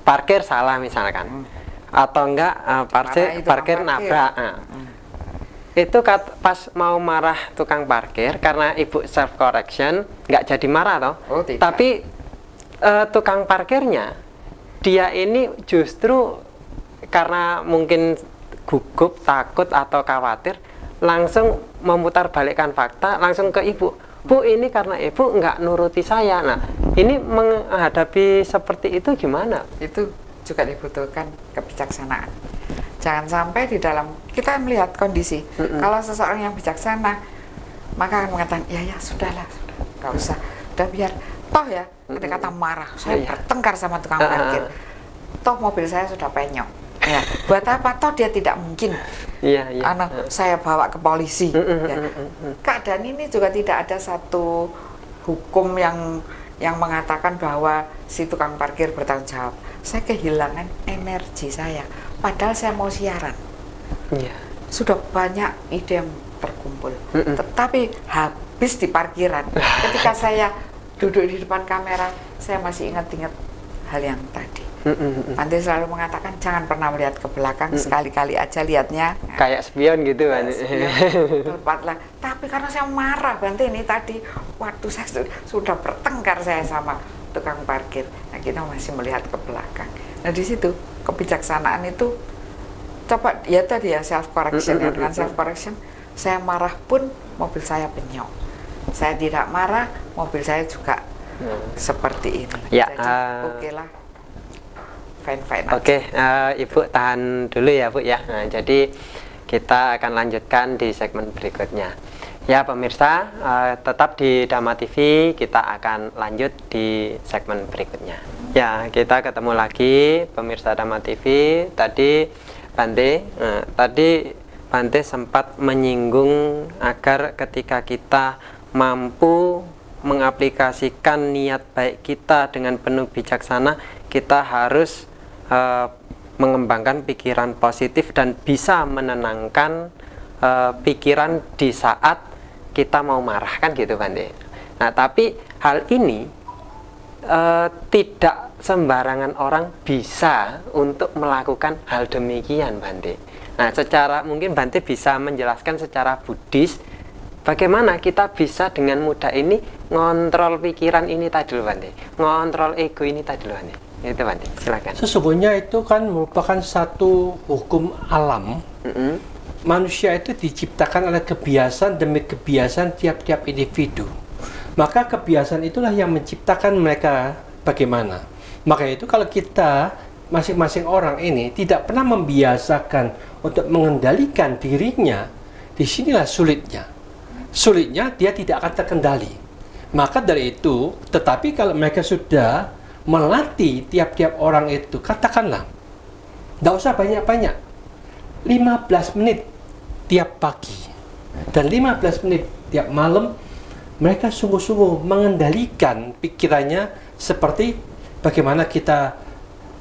parkir salah misalkan, atau enggak parkir nabrak, itu pas mau marah tukang parkir karena ibu self correction nggak jadi marah toh. Tapi tukang parkirnya dia ini justru karena mungkin gugup, takut atau khawatir, langsung memutar balikkan fakta langsung ke ibu. Bu, ini karena ibu nggak nuruti saya. Nah, ini menghadapi seperti itu gimana? Itu juga dibutuhkan kebijaksanaan. Jangan sampai di dalam kita melihat kondisi. Kalau seseorang yang bijaksana, maka akan mengatakan, ya sudahlah, nggak usah, udah biar toh ya. Ketika kata marah, saya bertengkar sama tukang parkir. Toh mobil saya sudah penyok. Ya, buat apa? Toh dia tidak mungkin. Saya bawa ke polisi. Ya. Keadaan ini juga tidak ada satu hukum yang mengatakan bahwa si tukang parkir bertanggung jawab. Saya kehilangan energi saya, padahal saya mau siaran. Sudah banyak ide yang terkumpul, tetapi habis di parkiran. Ketika saya duduk di depan kamera, saya masih ingat-ingat hal yang tadi. Bante selalu mengatakan jangan pernah melihat ke belakang, sekali-kali aja lihatnya. Kayak spion gitu kan. Tepatlah. Tapi karena saya marah Bante ini tadi, waktu saya sudah bertengkar saya sama tukang parkir. Nah, kita masih melihat ke belakang. Nah, di situ kebijaksanaan itu coba ya tadi ya self correction. Dengan self correction, saya marah pun mobil saya penyok. Saya tidak marah, mobil saya juga seperti ini. Ya, jadi oke lah. Fine. Oke, Ibu tahan dulu ya Bu ya. Nah, jadi kita akan lanjutkan di segmen berikutnya. Ya pemirsa, tetap di Dhamma TV, kita akan lanjut di segmen berikutnya. Ya, kita ketemu lagi pemirsa Dhamma TV. Tadi Bante sempat menyinggung agar ketika kita mampu mengaplikasikan niat baik kita dengan penuh bijaksana, kita harus mengembangkan pikiran positif dan bisa menenangkan pikiran di saat kita mau marah, kan gitu Bante. Nah, tapi hal ini tidak sembarangan orang bisa untuk melakukan hal demikian Bante. Nah, mungkin Bante bisa menjelaskan secara Buddhis bagaimana kita bisa dengan mudah ini ngontrol pikiran ini tadi dulu Bante, ngontrol ego ini tadi dulu Bante. Itu Bante, silakan. Sesungguhnya itu kan merupakan satu hukum alam. Manusia itu diciptakan oleh kebiasaan demi kebiasaan tiap-tiap individu. Maka kebiasaan itulah yang menciptakan mereka bagaimana. Maka itu kalau kita masing-masing orang ini tidak pernah membiasakan untuk mengendalikan dirinya, disinilah sulitnya. Sulitnya dia tidak akan terkendali. Maka dari itu, tetapi kalau mereka sudah melatih tiap-tiap orang itu, katakanlah, tidak usah banyak-banyak, 15 menit tiap pagi dan 15 menit tiap malam, mereka sungguh-sungguh mengendalikan pikirannya seperti bagaimana kita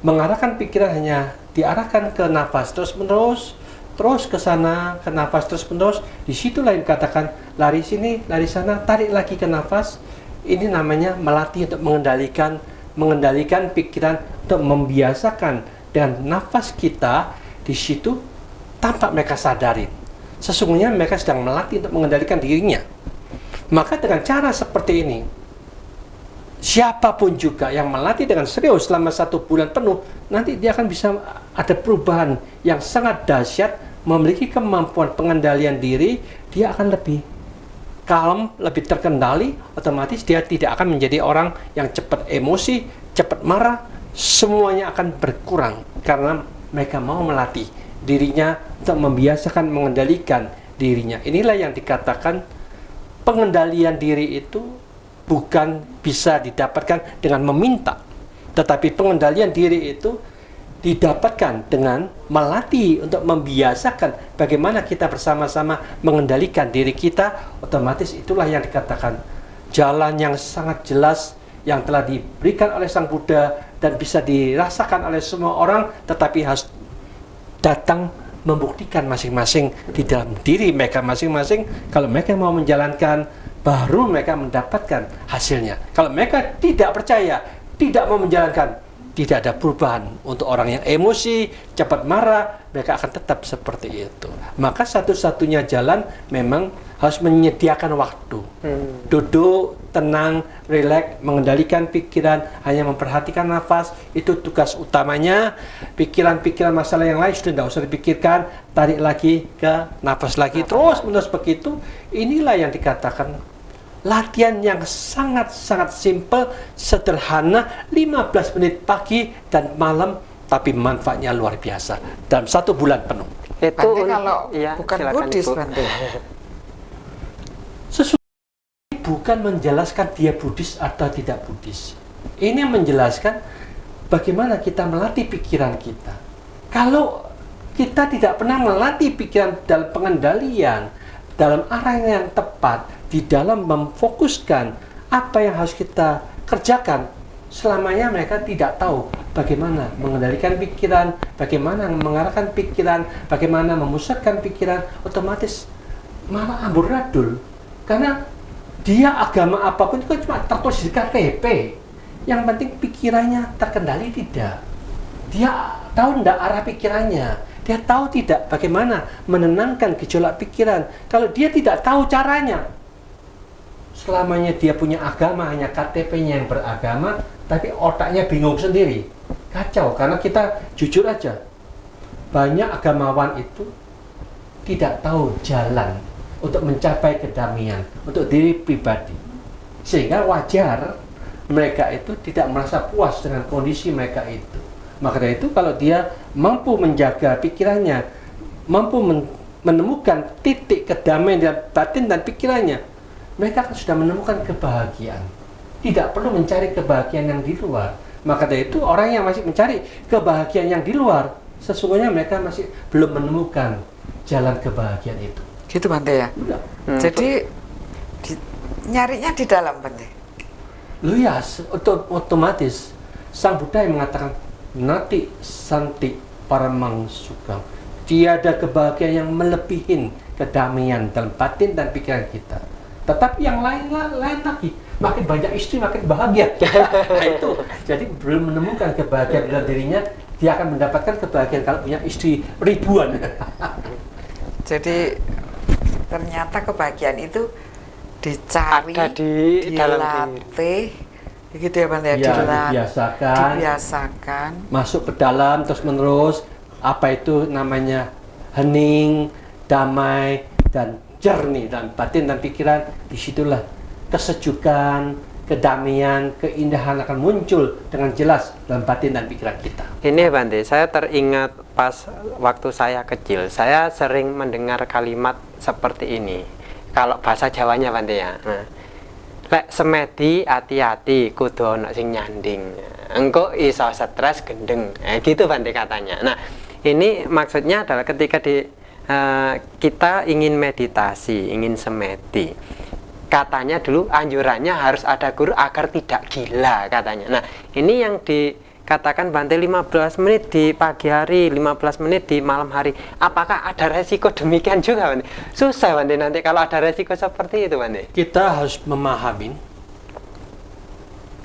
mengarahkan pikiran hanya diarahkan ke nafas terus-menerus, terus ke sana, ke nafas terus-menerus. Disitulah yang katakan lari sini, lari sana, tarik lagi ke nafas. Ini namanya melatih untuk mengendalikan pikiran, untuk membiasakan dan nafas kita di situ tanpa mereka sadari. Sesungguhnya mereka sedang melatih untuk mengendalikan dirinya. Maka dengan cara seperti ini, siapapun juga yang melatih dengan serius selama 1 bulan penuh, nanti dia akan bisa ada perubahan yang sangat dahsyat, memiliki kemampuan pengendalian diri, dia akan lebih calm, lebih terkendali, otomatis dia tidak akan menjadi orang yang cepat emosi, cepat marah, semuanya akan berkurang karena mereka mau melatih dirinya untuk membiasakan mengendalikan dirinya. Inilah yang dikatakan pengendalian diri itu bukan bisa didapatkan dengan meminta, tetapi pengendalian diri itu didapatkan dengan melatih untuk membiasakan bagaimana kita bersama-sama mengendalikan diri kita. Otomatis itulah yang dikatakan jalan yang sangat jelas yang telah diberikan oleh Sang Buddha dan bisa dirasakan oleh semua orang, tetapi harus datang membuktikan masing-masing di dalam diri mereka masing-masing. Kalau mereka mau menjalankan, baru mereka mendapatkan hasilnya. Kalau mereka tidak percaya, tidak mau menjalankan, tidak ada perubahan. Untuk orang yang emosi, cepat marah, mereka akan tetap seperti itu. Maka satu-satunya jalan memang harus menyediakan waktu. Duduk, tenang, rileks, mengendalikan pikiran, hanya memperhatikan nafas, itu tugas utamanya. Pikiran-pikiran masalah yang lain sudah tidak usah dipikirkan, tarik lagi ke nafas lagi, terus-menerus begitu. Inilah yang dikatakan latihan yang sangat-sangat simpel, sederhana, 15 menit pagi dan malam tapi manfaatnya luar biasa dalam 1 bulan penuh. Itu Bante kalau ya, bukan silakan, Buddhis, Ibu. Bante. Sesungguhnya bukan menjelaskan dia Buddhis atau tidak Buddhis. Ini menjelaskan bagaimana kita melatih pikiran kita. Kalau kita tidak pernah melatih pikiran dalam pengendalian, dalam arah yang tepat, di dalam memfokuskan apa yang harus kita kerjakan, selamanya mereka tidak tahu bagaimana mengendalikan pikiran, bagaimana mengarahkan pikiran, bagaimana memusatkan pikiran, otomatis malah amburadul. Karena dia agama apapun itu cuma tertulis di KTP. Yang penting pikirannya terkendali tidak. Dia tahu tidak arah pikirannya. Dia tahu tidak bagaimana menenangkan gejolak pikiran. Kalau dia tidak tahu caranya, selamanya dia punya agama, hanya KTP-nya yang beragama, tapi otaknya bingung sendiri. Kacau, karena kita jujur aja, banyak agamawan itu tidak tahu jalan untuk mencapai kedamaian untuk diri pribadi. Sehingga wajar mereka itu tidak merasa puas dengan kondisi mereka itu. Maka dari itu kalau dia mampu menjaga pikirannya, mampu menemukan titik kedamaian dalam batin dan pikirannya, mereka kan sudah menemukan kebahagiaan. Tidak perlu mencari kebahagiaan yang di luar. Maka dari itu orang yang masih mencari kebahagiaan yang di luar, sesungguhnya mereka masih belum menemukan jalan kebahagiaan itu. Gitu, Bante ya. Jadi nyarinya di dalam, Bante. Lu ya, otomatis Sang Buddha yang mengatakan nati santi paramang sukam. Tiada kebahagiaan yang melebihin kedamaian dalam batin dan pikiran kita. Tetapi yang lain lagi, makin banyak istri makin bahagia. Nah itu, jadi belum menemukan kebahagiaan dalam dirinya, dia akan mendapatkan kebahagiaan kalau punya istri ribuan. Jadi ternyata kebahagiaan itu dicari, Ada di dalam dilatih, gitu ya, Bante ya, dibiasakan, masuk ke dalam terus menerus. Apa itu namanya hening, damai dan jernih dalam batin dan pikiran. Disitulah kesejukan, kedamaian, keindahan akan muncul dengan jelas dalam batin dan pikiran kita. Ini Bante, saya teringat pas waktu saya kecil, saya sering mendengar kalimat seperti ini. Kalau bahasa Jawanya Bante ya. Nah, lek semedi hati-hati kudu ana sing nyanding. Engko iso stres gendeng. Gitu Bante katanya. Nah, ini maksudnya adalah ketika kita ingin meditasi, ingin semedi. Katanya dulu anjurannya harus ada guru agar tidak gila katanya. Nah, ini yang dikatakan Bante 15 menit di pagi hari, 15 menit di malam hari. Apakah ada resiko demikian juga, Bante? Susah, Bante, nanti kalau ada resiko seperti itu, Bante. Kita harus memahami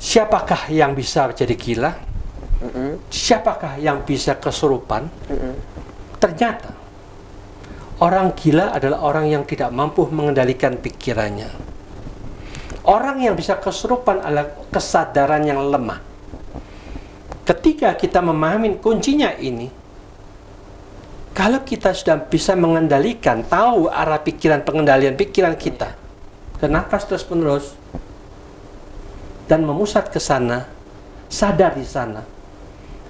siapakah yang bisa jadi gila, siapakah yang bisa kesurupan. Ternyata orang gila adalah orang yang tidak mampu mengendalikan pikirannya. Orang yang bisa kesurupan adalah kesadaran yang lemah. Ketika kita memahami kuncinya ini, kalau kita sudah bisa mengendalikan, tahu arah pikiran, pengendalian pikiran kita, ke nafas terus menerus, dan memusat ke sana, sadar di sana.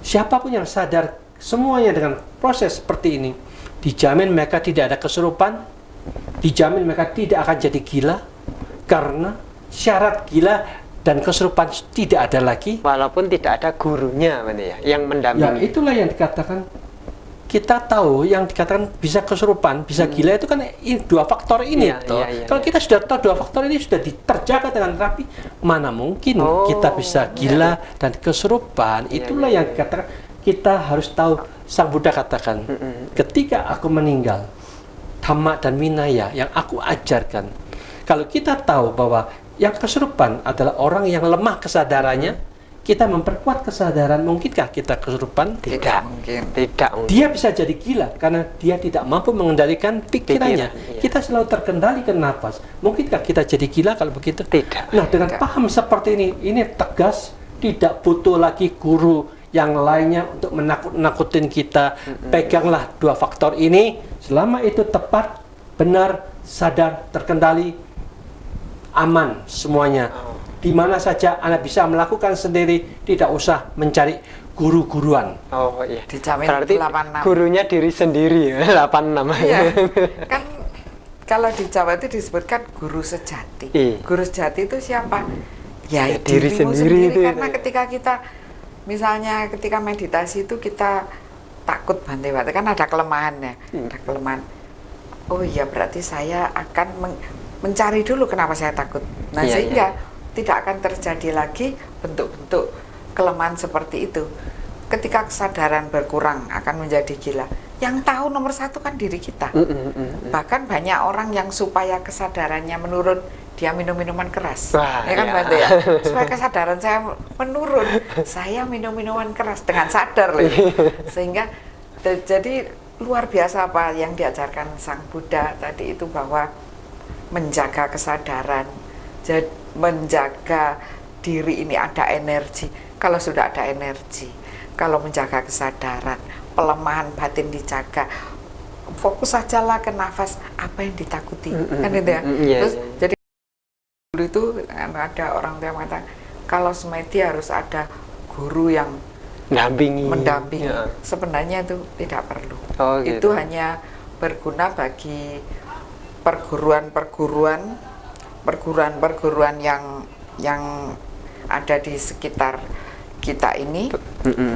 Siapapun yang sadar semuanya dengan proses seperti ini, dijamin mereka tidak ada kesurupan, dijamin mereka tidak akan jadi gila, karena syarat gila dan kesurupan tidak ada lagi. Walaupun tidak ada gurunya, Bante ya, yang Ya mendampingi. itulah yang dikatakan, kita tahu yang dikatakan bisa kesurupan, bisa gila itu kan dua faktor ini. Iya, toh. iya, iya, Kalau iya. kita sudah tahu dua faktor ini sudah terjaga dengan rapi, mana mungkin kita bisa gila dan kesurupan. Itulah yang dikatakan kita harus tahu. Sang Buddha katakan, ketika aku meninggal, Dhamma dan Vinaya yang aku ajarkan, kalau kita tahu bahwa yang kesurupan adalah orang yang lemah kesadarannya, kita memperkuat kesadaran, mungkinkah kita kesurupan? Tidak mungkin. Tidak mungkin. Dia bisa jadi gila karena dia tidak mampu mengendalikan pikirannya. Pikiran, iya. Kita selalu terkendali ke nafas. Mungkinkah kita jadi gila kalau begitu? Tidak. Nah, dengan paham seperti ini tegas, tidak butuh lagi guru yang lainnya untuk menakut-nakutin kita. Peganglah dua faktor ini, selama itu tepat, benar, sadar, terkendali, aman semuanya. Di mana saja Anda bisa melakukan sendiri, tidak usah mencari guru-guruan. Oh iya. Dijamin Berarti 86. gurunya diri sendiri ya, 86. Iya, kan kalau di Jawa itu disebutkan guru sejati. Guru sejati itu siapa? Ya, diri dirimu sendiri itu. Karena ketika kita, misalnya ketika meditasi itu kita takut bantai-bantai, kan ada kelemahannya, ada kelemahan. Oh iya, berarti saya akan mencari dulu kenapa saya takut. Nah, sehingga tidak akan terjadi lagi bentuk-bentuk kelemahan seperti itu. Ketika kesadaran berkurang akan menjadi gila. Yang tahu nomor satu kan diri kita. Bahkan banyak orang yang supaya kesadarannya menurun, dia minum minuman keras. Wah, ya kan ya. Bante ya? Supaya kesadaran saya menurun, saya minum minuman keras dengan sadar loh. Sehingga jadi luar biasa apa yang diajarkan Sang Buddha tadi itu, bahwa menjaga kesadaran, menjaga diri ini ada energi. Kalau sudah ada energi, kalau menjaga kesadaran, pelemahan batin dijaga, fokus sajalah ke nafas, apa yang ditakuti, kan itu ya. Terus jadi dulu itu ada orang tua yang mengatakan kalau semedi harus ada guru yang mendampingi. Sebenarnya itu tidak perlu. Itu hanya berguna bagi perguruan yang ada di sekitar kita ini.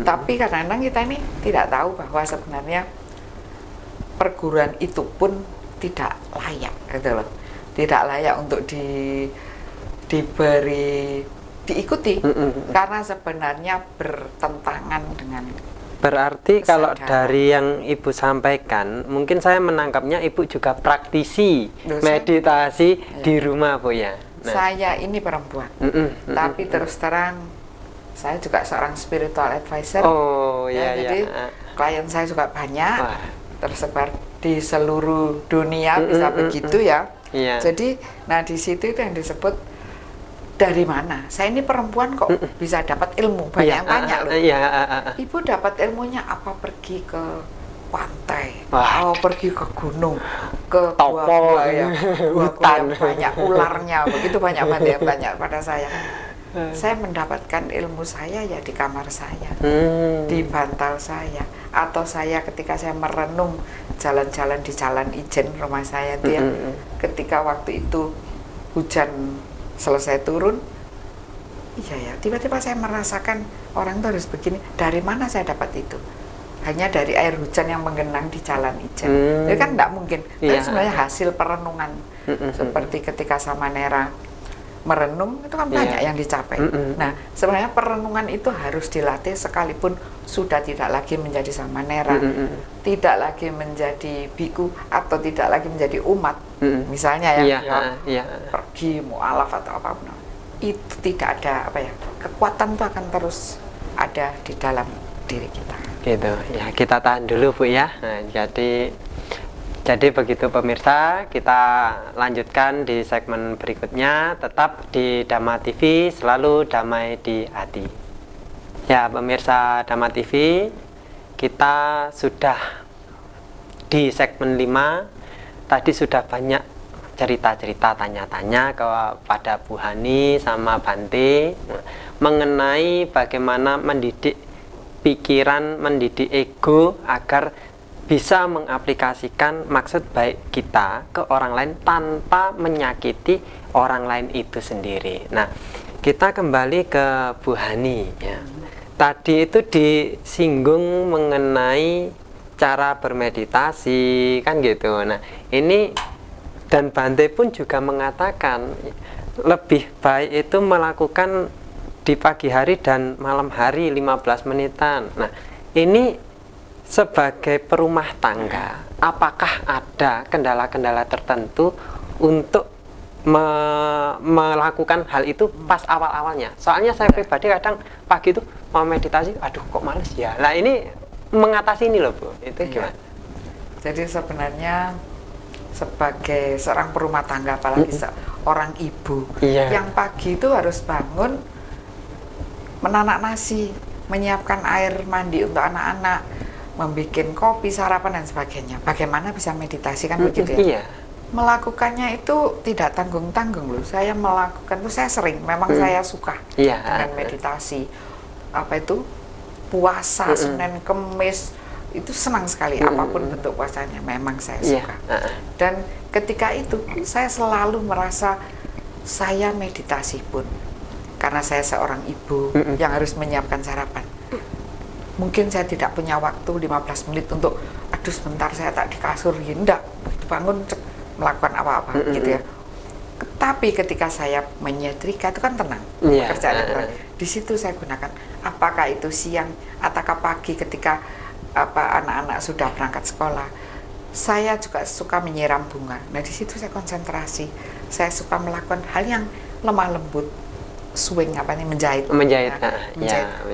Tapi kadang-kadang kita ini tidak tahu bahwa sebenarnya perguruan itu pun tidak layak, gitu loh. Tidak layak untuk diikuti karena sebenarnya bertentangan dengan. Berarti kalau dari yang Ibu sampaikan, mungkin saya menangkapnya Ibu juga praktisi meditasi di rumah, Bu ya. Nah, saya ini perempuan, tapi terus terang saya juga seorang spiritual advisor. Jadi klien saya juga banyak, tersebar di seluruh dunia, bisa begitu ya. Jadi, nah di situ itu yang disebut dari mana? Saya ini perempuan kok bisa dapat ilmu, banyak yang tanya loh. Ibu dapat ilmunya apa? Pergi ke pantai, pergi ke gunung, ke gua-gua ya, hutan banyak ularnya, begitu banyak yang tanya pada saya. Saya mendapatkan ilmu saya ya di kamar saya, di bantal saya, atau saya ketika saya merenung jalan-jalan di Jalan Ijen rumah saya itu ya, ketika waktu itu hujan selesai turun, iya ya, tiba-tiba saya merasakan orang itu harus begini. Dari mana saya dapat itu? Hanya dari air hujan yang menggenang di Jalan Ijen. Itu kan tidak mungkin. Tapi sebenarnya hasil perenungan. Seperti ketika Samanera merenung, itu kan banyak yang dicapai. Nah, sebenarnya perenungan itu harus dilatih sekalipun sudah tidak lagi menjadi Samanera, tidak lagi menjadi biku, atau tidak lagi menjadi umat. Misalnya pergi mu'alaf atau apapun. Itu tidak ada kekuatan itu akan terus ada di dalam diri kita. Gitu ya, kita tahan dulu Bu ya. Nah, jadi begitu pemirsa, kita lanjutkan di segmen berikutnya. Tetap di Dhamma TV, selalu damai di hati. Ya pemirsa Dhamma TV, kita sudah di segmen 5. Tadi sudah banyak cerita-cerita, tanya-tanya kepada Bu Hani sama Bante mengenai bagaimana mendidik pikiran, mendidik ego agar bisa mengaplikasikan maksud baik kita ke orang lain tanpa menyakiti orang lain itu sendiri. Nah, kita kembali ke Bu Hani ya. Tadi itu disinggung mengenai cara bermeditasi kan gitu. Nah, ini dan Bante pun juga mengatakan lebih baik itu melakukan di pagi hari dan malam hari 15 menitan. Nah, ini sebagai perumah tangga, apakah ada kendala-kendala tertentu untuk melakukan hal itu pas awal-awalnya? Soalnya saya pribadi kadang pagi itu mau meditasi, aduh kok males ya. Nah ini mengatasi ini loh Bu, itu gimana? Jadi sebenarnya sebagai seorang perumah tangga, apalagi seorang ibu, yang pagi itu harus bangun, menanak nasi, menyiapkan air mandi untuk anak-anak, membuat kopi, sarapan dan sebagainya. Bagaimana bisa meditasi kan begitu ya? Iya. Melakukannya itu tidak tanggung-tanggung loh. Saya melakukan itu, saya sering, memang saya suka dengan meditasi. Apa itu? puasa Senin Kemis itu senang sekali, apapun bentuk puasanya memang saya suka. Dan ketika itu saya selalu merasa saya meditasi pun, karena saya seorang ibu yang harus menyiapkan sarapan. Mungkin saya tidak punya waktu 15 menit untuk aduh sebentar saya tak di kasur, enggak, bangun melakukan apa-apa gitu ya. Tapi ketika saya menyetrika itu kan tenang, pekerjaan yang tenang. Di situ saya gunakan, apakah itu siang ataukah pagi ketika anak-anak sudah berangkat sekolah. Saya juga suka menyiram bunga. Nah di situ saya konsentrasi. Saya suka melakukan hal yang lemah lembut, swing menjahit. Menjahit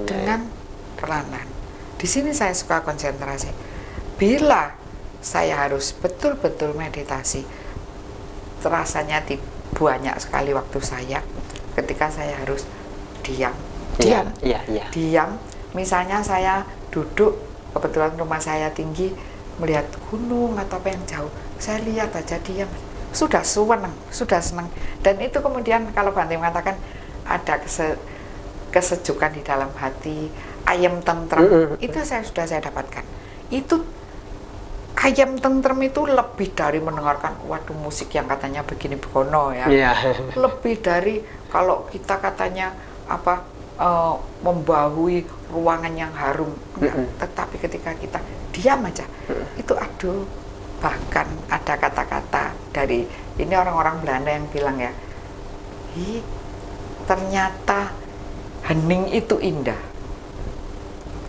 dengan perlahan. Di sini saya suka konsentrasi. Bila saya harus betul-betul meditasi, rasanya banyak sekali waktu saya ketika saya harus diam. Misalnya saya duduk, kebetulan rumah saya tinggi, melihat gunung atau apa yang jauh, saya lihat aja diam, sudah senang. Dan itu kemudian kalau Bante mengatakan ada kesejukan di dalam hati, ayam tentrem, itu saya dapatkan. Itu ayam tentrem itu lebih dari mendengarkan waduh musik yang katanya begini begono ya. Lebih dari kalau kita katanya membahui ruangan yang harum, tetapi ketika kita diam aja, itu aduh, bahkan ada kata-kata dari ini orang-orang Belanda yang bilang ya, ternyata hening itu indah.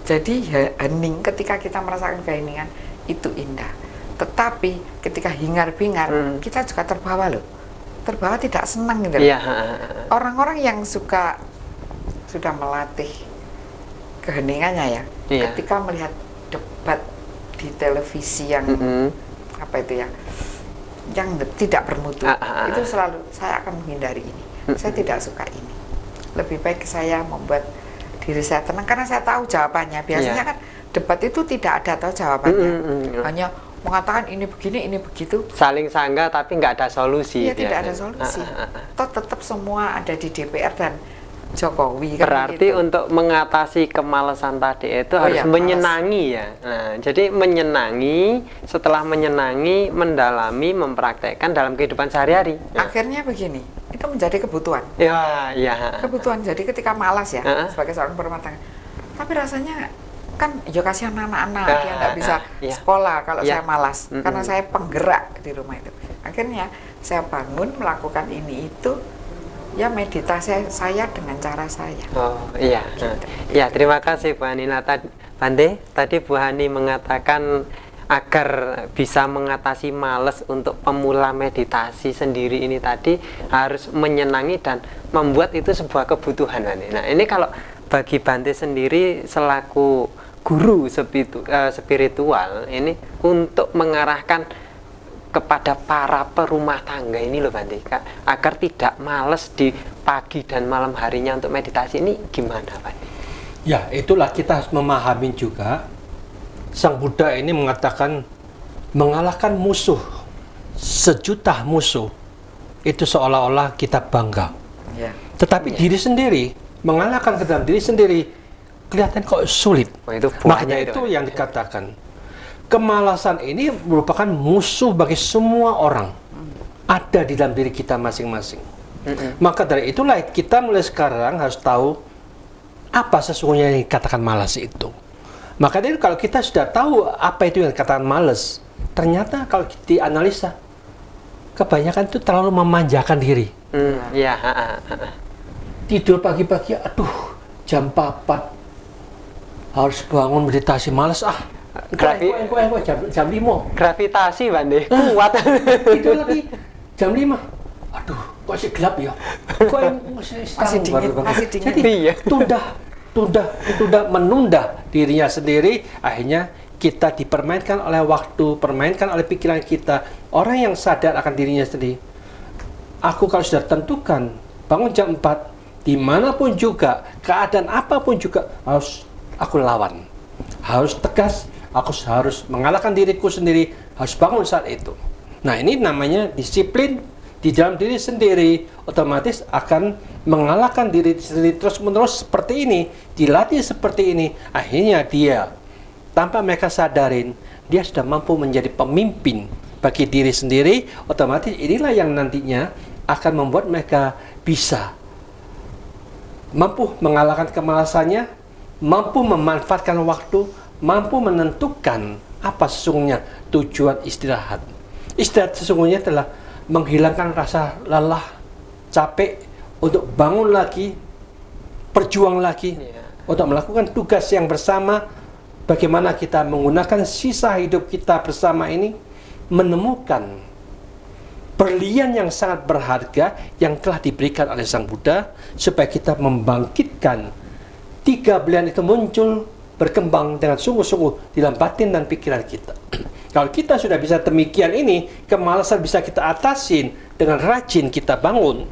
Jadi hening, ketika kita merasakan keheningan itu indah. Tetapi ketika hingar-bingar, kita juga terbawa loh. Terbawa tidak senang gitu. Orang-orang yang sudah melatih keheningannya ya, ketika melihat debat di televisi yang yang tidak bermutu, itu selalu saya akan menghindari ini. Saya tidak suka ini. Lebih baik saya membuat diri saya tenang karena saya tahu jawabannya. Biasanya kan debat itu tidak ada tahu jawabannya, hanya mengatakan ini begini, ini begitu. Saling sanggah tapi nggak ada solusi. Iya, tidak ada solusi. Tetap semua ada di DPR dan Jokowi. Berarti kan untuk mengatasi kemalasan tadi itu harus menyenangi ya. Nah, jadi menyenangi, setelah menyenangi, mendalami, mempraktekkan dalam kehidupan sehari-hari. Akhirnya begini, itu menjadi kebutuhan. Kebutuhan. Jadi ketika malas ya, sebagai seorang berumah tangga. Tapi rasanya kan ya kasihan anak-anak, dia nggak bisa sekolah kalau saya malas. Karena saya penggerak di rumah itu. Akhirnya saya bangun melakukan ini itu. Ya meditasi saya dengan cara saya. Ya terima kasih Bu Hani. Bante, tadi Bu Hani mengatakan agar bisa mengatasi males untuk pemula meditasi sendiri ini tadi harus menyenangi dan membuat itu sebuah kebutuhan, Bante. Nah ini kalau bagi Bante sendiri selaku guru spiritual ini untuk mengarahkan kepada para perumah tangga ini loh Bante, agar tidak males di pagi dan malam harinya untuk meditasi ini gimana Bante? Ya itulah kita harus memahami juga Sang Buddha ini mengatakan mengalahkan musuh sejuta musuh itu seolah-olah kita bangga. Tetapi diri sendiri mengalahkan ke dalam diri sendiri kelihatan kok sulit. Makanya itu yang dikatakan kemalasan ini merupakan musuh bagi semua orang. Ada di dalam diri kita masing-masing. Maka dari itulah kita mulai sekarang harus tahu apa sesungguhnya yang dikatakan malas itu. Maka dari kalau kita sudah tahu apa itu yang dikatakan malas, ternyata kalau dianalisa, kebanyakan itu terlalu memanjakan diri. Tidur pagi-pagi, aduh jam 4 harus bangun meditasi, malas jam 5 gravitasi Bante kuat itu lagi jam 5 aduh kok masih gelap ya, kok masih dingin. Jadi menunda dirinya sendiri, akhirnya kita dipermainkan oleh waktu, permainkan oleh pikiran kita. Orang yang sadar akan dirinya sendiri, aku kalau sudah tentukan bangun jam 4 dimanapun juga, keadaan apapun juga harus aku lawan, harus tegas. Aku harus mengalahkan diriku sendiri, harus bangun saat itu. Nah ini namanya disiplin di dalam diri sendiri, otomatis akan mengalahkan diri sendiri terus-menerus seperti ini, dilatih seperti ini. Akhirnya dia, tanpa mereka sadarin, dia sudah mampu menjadi pemimpin bagi diri sendiri. Otomatis inilah yang nantinya akan membuat mereka bisa mampu mengalahkan kemalasannya, mampu memanfaatkan waktu, mampu menentukan apa sesungguhnya tujuan istirahat. Istirahat sesungguhnya adalah menghilangkan rasa lelah, capek, untuk bangun lagi, berjuang lagi, untuk melakukan tugas yang bersama. Bagaimana kita menggunakan sisa hidup kita bersama ini, menemukan berlian yang sangat berharga yang telah diberikan oleh Sang Buddha, supaya kita membangkitkan 3 berlian itu muncul, berkembang dengan sungguh-sungguh di dalam batin dan pikiran kita. Kalau kita sudah bisa demikian ini, kemalasan bisa kita atasin dengan rajin kita bangun.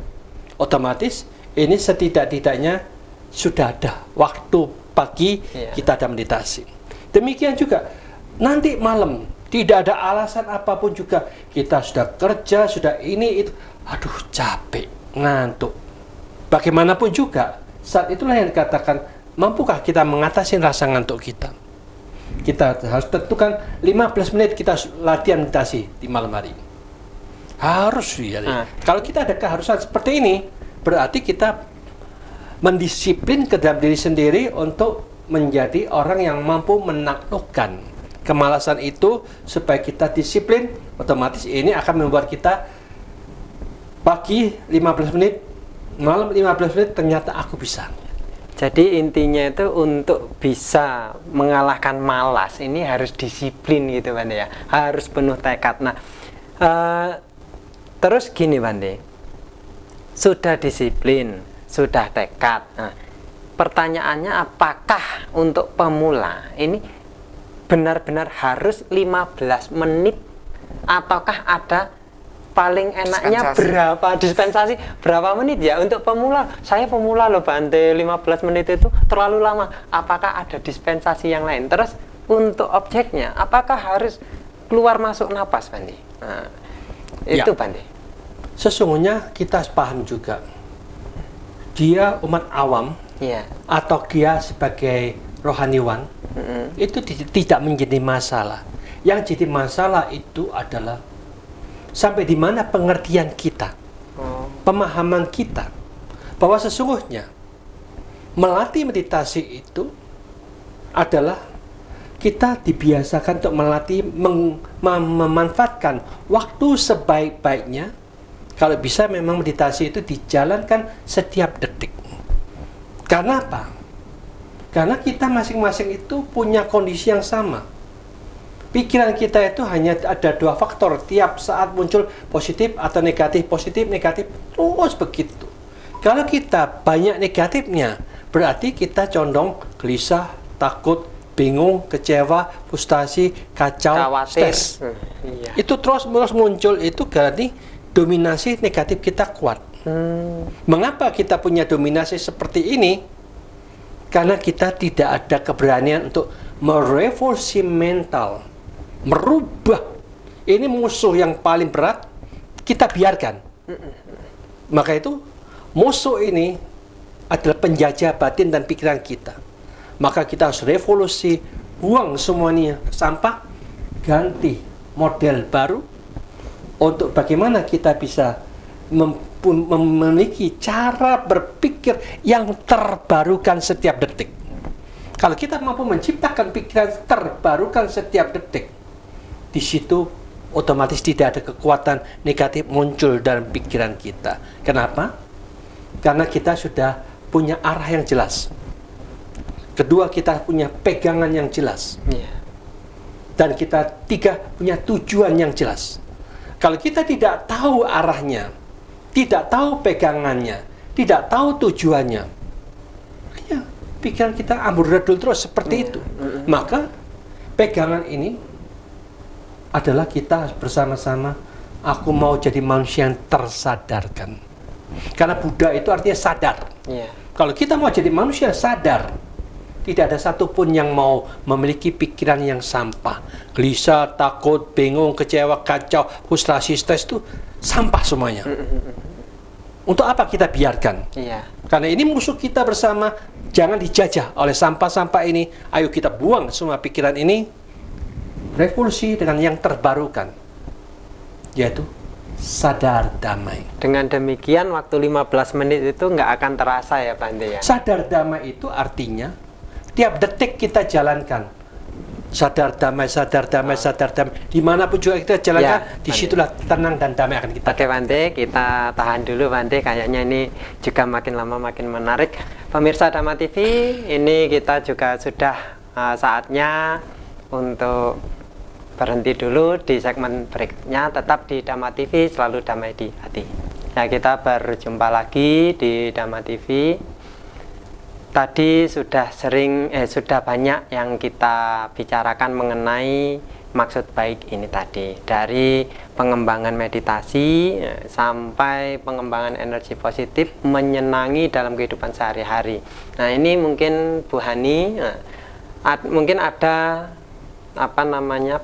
Otomatis ini setidak-tidaknya sudah ada waktu pagi kita ada meditasi. Demikian juga nanti malam, tidak ada alasan apapun juga, kita sudah kerja, sudah ini itu, aduh capek, ngantuk. Bagaimanapun juga, saat itulah yang dikatakan, mampukah kita mengatasi rasa ngantuk kita? Kita harus tentukan 15 menit kita latihan meditasi di malam hari. Harus ya. Kalau kita ada keharusan seperti ini, berarti kita mendisiplin ke dalam diri sendiri untuk menjadi orang yang mampu menaklukkan kemalasan itu, supaya kita disiplin. Otomatis ini akan membuat kita pagi 15 menit, malam 15 menit, ternyata aku bisa. Jadi intinya itu untuk bisa mengalahkan malas ini harus disiplin gitu Bante ya, harus penuh tekad. Nah terus gini Bante, sudah disiplin, sudah tekad. Nah, pertanyaannya apakah untuk pemula ini benar-benar harus 15 menit ataukah ada paling enaknya dispensasi berapa menit ya untuk pemula? Saya pemula loh Bante, 15 menit itu terlalu lama. Apakah ada dispensasi yang lain? Terus untuk objeknya, apakah harus keluar masuk napas Bante? Nah, itu Bante. Sesungguhnya kita paham juga, dia umat awam atau dia sebagai rohaniwan itu tidak menjadi masalah. Yang jadi masalah itu adalah sampai di mana pengertian kita, pemahaman kita, bahwa sesungguhnya melatih meditasi itu adalah kita dibiasakan untuk melatih memanfaatkan waktu sebaik-baiknya. Kalau bisa memang meditasi itu dijalankan setiap detik. Karena apa? Karena kita masing-masing itu punya kondisi yang sama. Pikiran kita itu hanya ada 2 faktor, tiap saat muncul positif atau negatif, terus begitu. Kalau kita banyak negatifnya, berarti kita condong gelisah, takut, bingung, kecewa, frustasi, kacau, stres. Itu terus muncul, itu berarti dominasi negatif kita kuat. Mengapa kita punya dominasi seperti ini? Karena kita tidak ada keberanian untuk merevolusi mental, merubah. Ini musuh yang paling berat, kita biarkan. Maka itu musuh ini adalah penjajah batin dan pikiran kita. Maka kita harus revolusi, buang semuanya sampah, ganti model baru, untuk bagaimana kita bisa memiliki cara berpikir yang terbarukan setiap detik. Kalau kita mampu menciptakan pikiran terbarukan setiap detik, di situ otomatis tidak ada kekuatan negatif muncul dalam pikiran kita. Kenapa? Karena kita sudah punya arah yang jelas. Kedua, kita punya pegangan yang jelas. Dan kita 3 punya tujuan yang jelas. Kalau kita tidak tahu arahnya, tidak tahu pegangannya, tidak tahu tujuannya, ya pikiran kita amburadul terus seperti itu. Maka pegangan ini adalah kita bersama-sama, aku mau jadi manusia yang tersadarkan. Karena Buddha itu artinya sadar. Kalau kita mau jadi manusia sadar, tidak ada satupun yang mau memiliki pikiran yang sampah. Gelisah, takut, bingung, kecewa, kacau, frustrasi, stres itu sampah semuanya. Untuk apa kita biarkan? Iya. Karena ini musuh kita bersama, jangan dijajah oleh sampah-sampah ini. Ayo kita buang semua pikiran ini, revolusi dengan yang terbarukan, yaitu sadar damai. Dengan demikian waktu 15 menit itu nggak akan terasa ya Bante ya? Sadar damai itu artinya tiap detik kita jalankan. Sadar damai, sadar damai, sadar damai. Dimanapun juga kita jalankan, Ya, disitulah tenang dan damai akan kita. Oke Bante, kita tahan dulu Bante. Kayaknya ini juga makin lama makin menarik. Pemirsa Dhamma TV, ini kita juga sudah saatnya untuk berhenti dulu di segmen berikutnya. Tetap di Dhamma TV, selalu damai di hati. Ya, kita berjumpa lagi di Dhamma TV. Tadi sudah sudah banyak yang kita bicarakan mengenai maksud baik ini tadi, dari pengembangan meditasi sampai pengembangan energi positif menyenangi dalam kehidupan sehari-hari. Nah, ini mungkin Bu Hani mungkin ada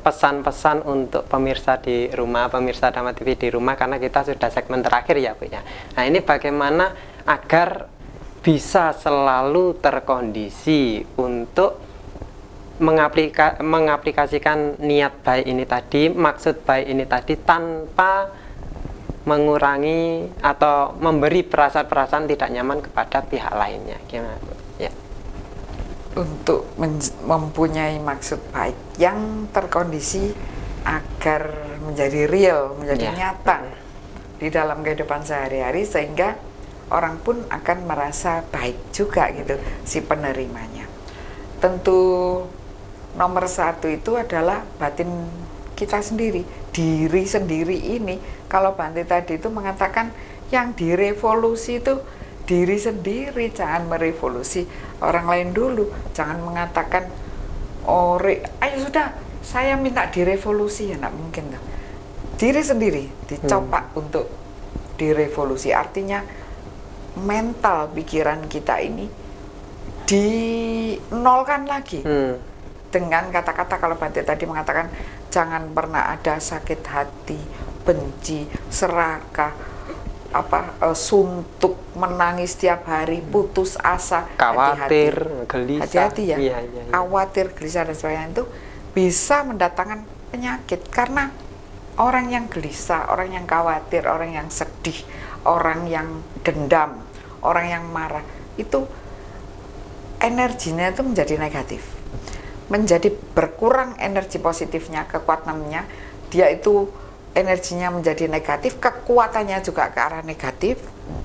pesan-pesan untuk pemirsa di rumah, pemirsa Dhamma TV di rumah, karena kita sudah segmen terakhir ya Bu ya. Nah, ini bagaimana agar bisa selalu terkondisi untuk mengaplikasikan niat baik ini tadi, maksud baik ini tadi, tanpa mengurangi atau memberi perasaan-perasaan tidak nyaman kepada pihak lainnya. Gimana Bu? Ya. Untuk mempunyai maksud baik yang terkondisi agar menjadi real, menjadi nyata di dalam kehidupan sehari-hari, sehingga orang pun akan merasa baik juga gitu si penerimanya. Tentu nomor satu itu adalah batin kita sendiri, diri sendiri ini. Kalau Bante tadi itu mengatakan yang direvolusi itu diri sendiri, jangan merevolusi orang lain dulu. Jangan mengatakan, ayo sudah saya minta direvolusi, ya nggak mungkin tuh. Diri sendiri dicoba untuk direvolusi, artinya mental pikiran kita ini dinolkan lagi dengan kata-kata, kalau Bante tadi mengatakan jangan pernah ada sakit hati, benci, serakah, suntuk, menangis setiap hari, putus asa, khawatir, gelisah, hati-hati ya. Khawatir, gelisah dan sebagainya itu bisa mendatangkan penyakit, karena orang yang gelisah, orang yang khawatir, orang yang sedih, orang yang dendam, orang yang marah, itu energinya itu menjadi negatif, menjadi berkurang energi positifnya, kekuatannya. Dia itu energinya menjadi negatif, kekuatannya juga ke arah negatif,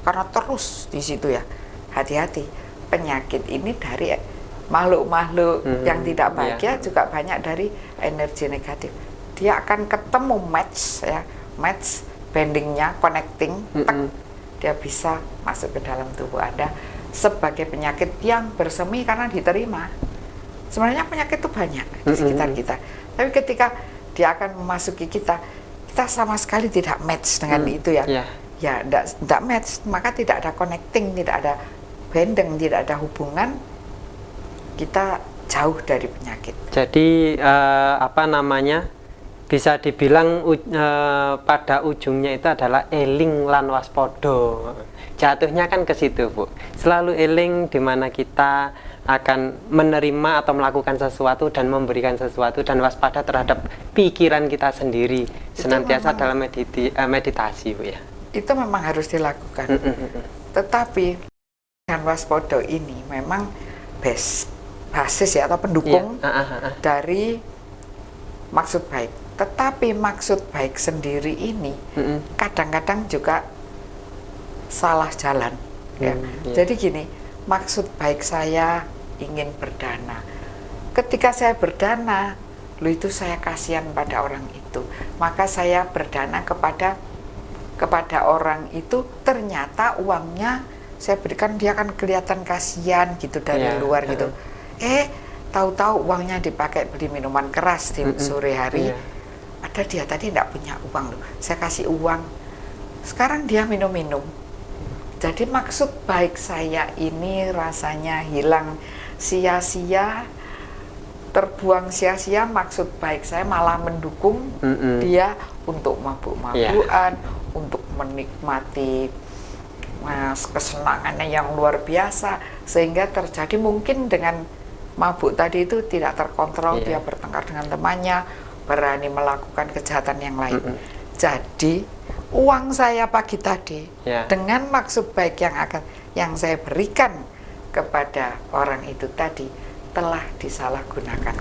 karena terus di situ ya. Hati-hati, penyakit ini dari makhluk-makhluk yang tidak bahagia juga banyak dari energi negatif. Dia akan ketemu match ya, match bendingnya, connecting, dia bisa masuk ke dalam tubuh Anda sebagai penyakit yang bersemi karena diterima. Sebenarnya penyakit itu banyak di sekitar kita, tapi ketika dia akan memasuki kita, kita sama sekali tidak match dengan itu ya. Ya, tidak match, maka tidak ada connecting, tidak ada bending, tidak ada hubungan, kita jauh dari penyakit. Jadi bisa dibilang pada ujungnya itu adalah eling lan waspodo. Jatuhnya kan ke situ Bu, selalu eling di mana kita akan menerima atau melakukan sesuatu dan memberikan sesuatu, dan waspada terhadap pikiran kita sendiri senantiasa dalam meditasi Bu ya. Itu memang harus dilakukan. Tetapi dan waspodo ini memang basis ya, atau pendukung dari maksud baik. Tetapi maksud baik sendiri ini kadang-kadang juga salah jalan ya. Jadi gini, maksud baik saya ingin berdana. Ketika saya berdana, itu saya kasihan pada orang itu, maka saya berdana kepada orang itu, ternyata uangnya saya berikan, dia kan kelihatan kasihan gitu dari luar gitu. Tahu-tahu uangnya dipakai beli minuman keras di sore hari. Ada dia tadi tidak punya uang loh, saya kasih uang, sekarang dia minum-minum. Jadi maksud baik saya ini rasanya hilang sia-sia, terbuang sia-sia maksud baik saya, malah mendukung dia untuk mabuk-mabukan, untuk menikmati kesenangannya yang luar biasa, sehingga terjadi mungkin dengan mabuk tadi itu tidak terkontrol, dia bertengkar dengan temannya, berani melakukan kejahatan yang lain. Jadi uang saya pagi tadi dengan maksud baik yang saya berikan kepada orang itu tadi telah disalahgunakan.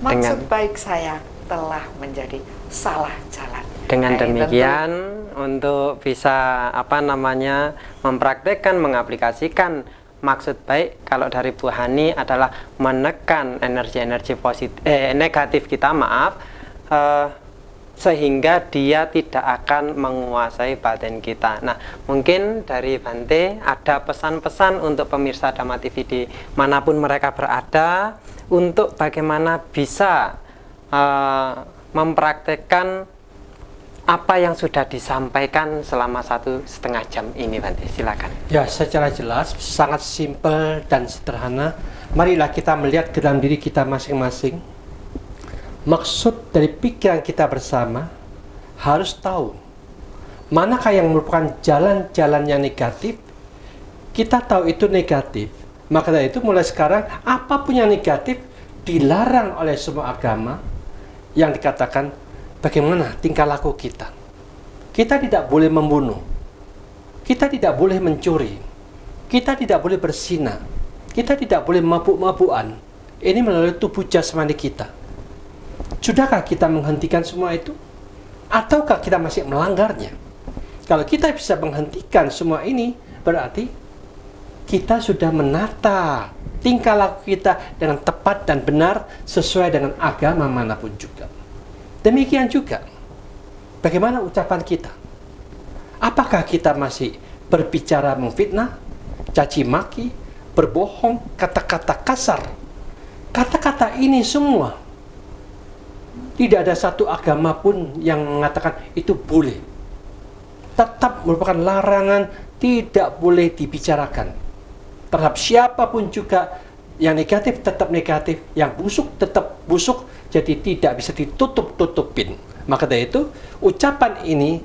Maksud baik saya telah menjadi salah jalan. Dengan demikian untuk bisa mempraktekkan, mengaplikasikan maksud baik kalau dari Bu Hani adalah menekan energi-energi negatif kita, sehingga dia tidak akan menguasai batin kita. Nah, mungkin dari Bante ada pesan-pesan untuk pemirsa Dhamma TV di manapun mereka berada untuk bagaimana bisa mempraktekkan apa yang sudah disampaikan selama 1,5 jam ini, Bante. Silakan. Ya, secara jelas, sangat simpel dan sederhana. Marilah kita melihat ke dalam diri kita masing-masing. Maksud dari pikiran kita bersama harus tahu manakah yang merupakan jalan-jalan yang negatif. Kita tahu itu negatif, maka dari itu mulai sekarang apapun yang negatif dilarang oleh semua agama yang dikatakan bagaimana tingkah laku kita. Kita tidak boleh membunuh, kita tidak boleh mencuri, kita tidak boleh berzina, kita tidak boleh mabuk-mabukan. Ini melalui tubuh jasmani kita. Sudahkah kita menghentikan semua itu? Ataukah kita masih melanggarnya? Kalau kita bisa menghentikan semua ini, berarti kita sudah menata tingkah laku kita dengan tepat dan benar sesuai dengan agama manapun juga. Demikian juga, bagaimana ucapan kita? Apakah kita masih berbicara memfitnah, caci maki, berbohong, kata-kata kasar? Kata-kata ini semua tidak ada satu agama pun yang mengatakan itu boleh. Tetap merupakan larangan, tidak boleh dibicarakan. Terhadap siapapun juga, yang negatif tetap negatif, yang busuk tetap busuk, jadi tidak bisa ditutup-tutupin. Maka dari itu, ucapan ini,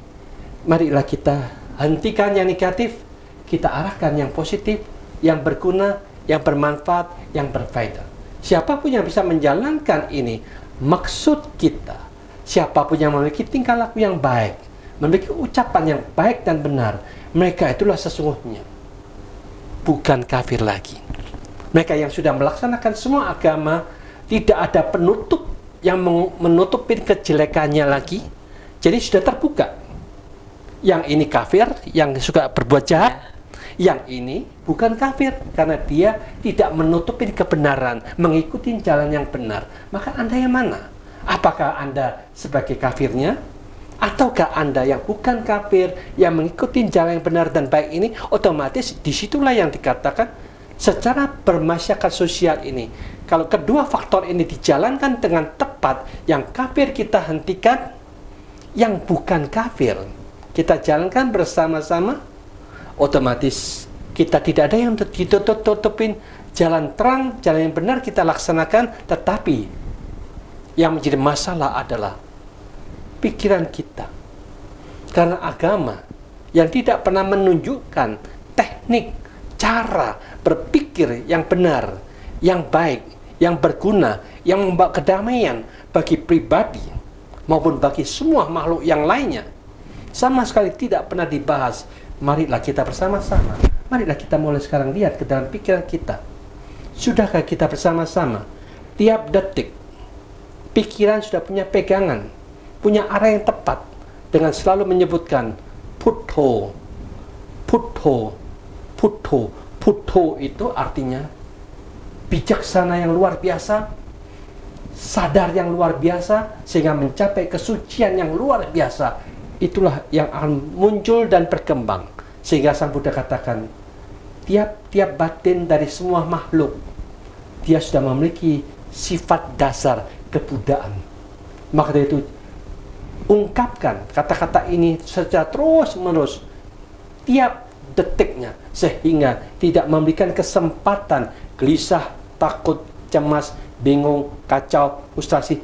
marilah kita hentikan yang negatif, kita arahkan yang positif, yang berguna, yang bermanfaat, yang berfaedah. Siapapun yang bisa menjalankan ini, maksud kita, siapapun yang memiliki tingkah laku yang baik, memiliki ucapan yang baik dan benar, mereka itulah sesungguhnya bukan kafir lagi. Mereka yang sudah melaksanakan semua agama, tidak ada penutup yang menutupin kejelekannya lagi. Jadi sudah terbuka. Yang ini kafir, yang suka berbuat jahat. Yang ini bukan kafir, karena dia tidak menutupin kebenaran, mengikuti jalan yang benar. Maka Anda yang mana? Apakah Anda sebagai kafirnya? Ataukah Anda yang bukan kafir, yang mengikuti jalan yang benar dan baik ini? Otomatis disitulah yang dikatakan secara bermasyarakat sosial ini. Kalau kedua faktor ini dijalankan dengan tepat, yang kafir kita hentikan, yang bukan kafir kita jalankan bersama-sama, otomatis kita tidak ada yang ditutup-tutupin. Jalan terang, jalan yang benar kita laksanakan. Tetapi yang menjadi masalah adalah pikiran kita. Karena agama yang tidak pernah menunjukkan teknik, cara berpikir yang benar, yang baik, yang berguna, yang membawa kedamaian bagi pribadi maupun bagi semua makhluk yang lainnya, sama sekali tidak pernah dibahas. Marilah kita bersama-sama, marilah kita mulai sekarang lihat ke dalam pikiran kita. Sudahkah kita bersama-sama tiap detik pikiran sudah punya pegangan, punya arah yang tepat, dengan selalu menyebutkan Putho, Putho, Putho. Putho itu artinya bijaksana yang luar biasa, sadar yang luar biasa, sehingga mencapai kesucian yang luar biasa. Itulah yang akan muncul dan berkembang, sehingga Sang Buddha katakan tiap-tiap batin dari semua makhluk dia sudah memiliki sifat dasar kebudaan. Maka dari itu ungkapkan kata-kata ini secara terus-menerus tiap detiknya, sehingga tidak memberikan kesempatan gelisah, takut, cemas, bingung, kacau, frustrasi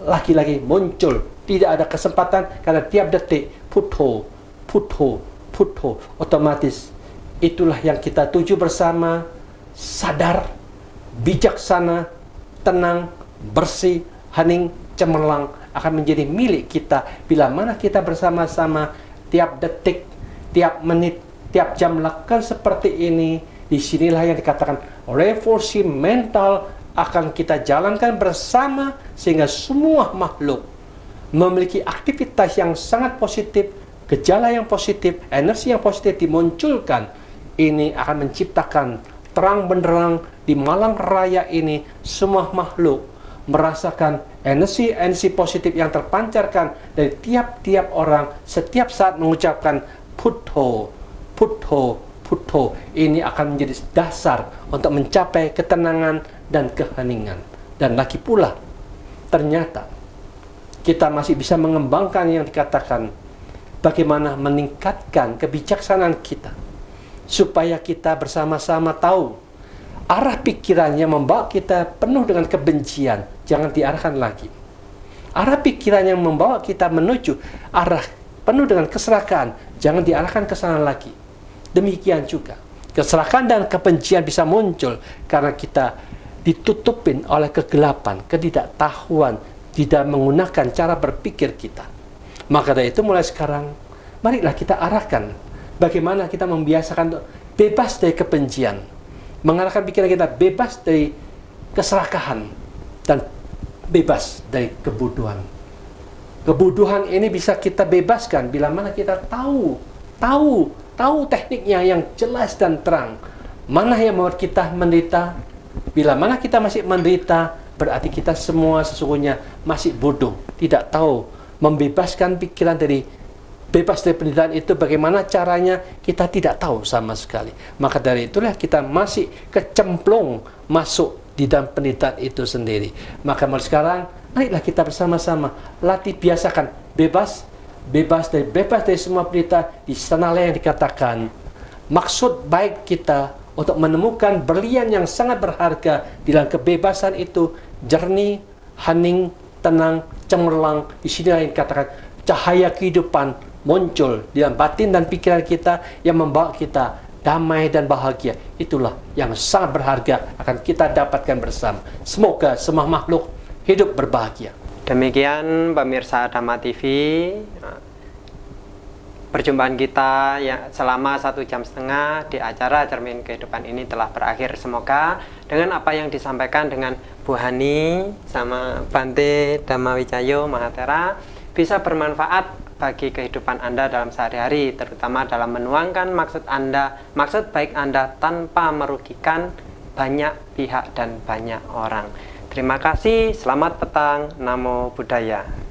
lagi-lagi muncul. Tidak ada kesempatan karena tiap detik putho, putho, putho, otomatis itulah yang kita tuju bersama, sadar, bijaksana, tenang, bersih, hening, cemerlang akan menjadi milik kita bila mana kita bersama-sama tiap detik, tiap menit, tiap jam melakukan seperti ini. Disinilah yang dikatakan revolusi mental akan kita jalankan bersama sehingga semua makhluk memiliki aktivitas yang sangat positif, gejala yang positif, energi yang positif dimunculkan. Ini akan menciptakan terang benderang di malang raya ini. Semua makhluk merasakan energi positif yang terpancarkan dari tiap-tiap orang setiap saat mengucapkan putho, putho, putho. Ini akan menjadi dasar untuk mencapai ketenangan dan keheningan. Dan lagi pula, ternyata kita masih bisa mengembangkan yang dikatakan bagaimana meningkatkan kebijaksanaan kita supaya kita bersama-sama tahu arah pikirannya membawa kita penuh dengan kebencian, jangan diarahkan lagi. Arah pikiran yang membawa kita menuju arah penuh dengan keserakahan, jangan diarahkan ke sana lagi. Demikian juga keserakahan dan kebencian bisa muncul karena kita ditutupin oleh kegelapan, ketidaktahuan, tidak menggunakan cara berpikir kita. Maka dari itu mulai sekarang, marilah kita arahkan bagaimana kita membiasakan bebas dari kebencian, mengarahkan pikiran kita bebas dari keserakahan dan bebas dari kebodohan. Kebodohan ini bisa kita bebaskan bila mana kita tahu tekniknya yang jelas dan terang. Mana yang membuat kita menderita? Bila mana kita masih menderita, berarti kita semua sesungguhnya masih bodoh, tidak tahu membebaskan pikiran dari bebas dari penderitaan itu. Bagaimana caranya kita tidak tahu sama sekali. Maka dari itulah kita masih kecemplung masuk di dalam penderitaan itu sendiri. Maka mulai sekarang, marilah kita bersama-sama latih biasakan bebas dari semua penderitaan. Di sanalah yang dikatakan maksud baik kita untuk menemukan berlian yang sangat berharga di dalam kebebasan itu, jernih, hening, tenang, cemerlang. Di sini yang dikatakan cahaya kehidupan muncul di dalam batin dan pikiran kita yang membawa kita damai dan bahagia. Itulah yang sangat berharga akan kita dapatkan bersama. Semoga semua makhluk hidup berbahagia. Demikian pemirsa Dhamma TV, perjumpaan kita yang selama 1,5 jam di acara Cermin Kehidupan ini telah berakhir. Semoga dengan apa yang disampaikan dengan Bu Hani sama Bante Dhammawicayo Mahatera bisa bermanfaat bagi kehidupan Anda dalam sehari-hari, terutama dalam menuangkan maksud baik Anda tanpa merugikan banyak pihak dan banyak orang. Terima kasih, selamat petang, Namo Buddhaya.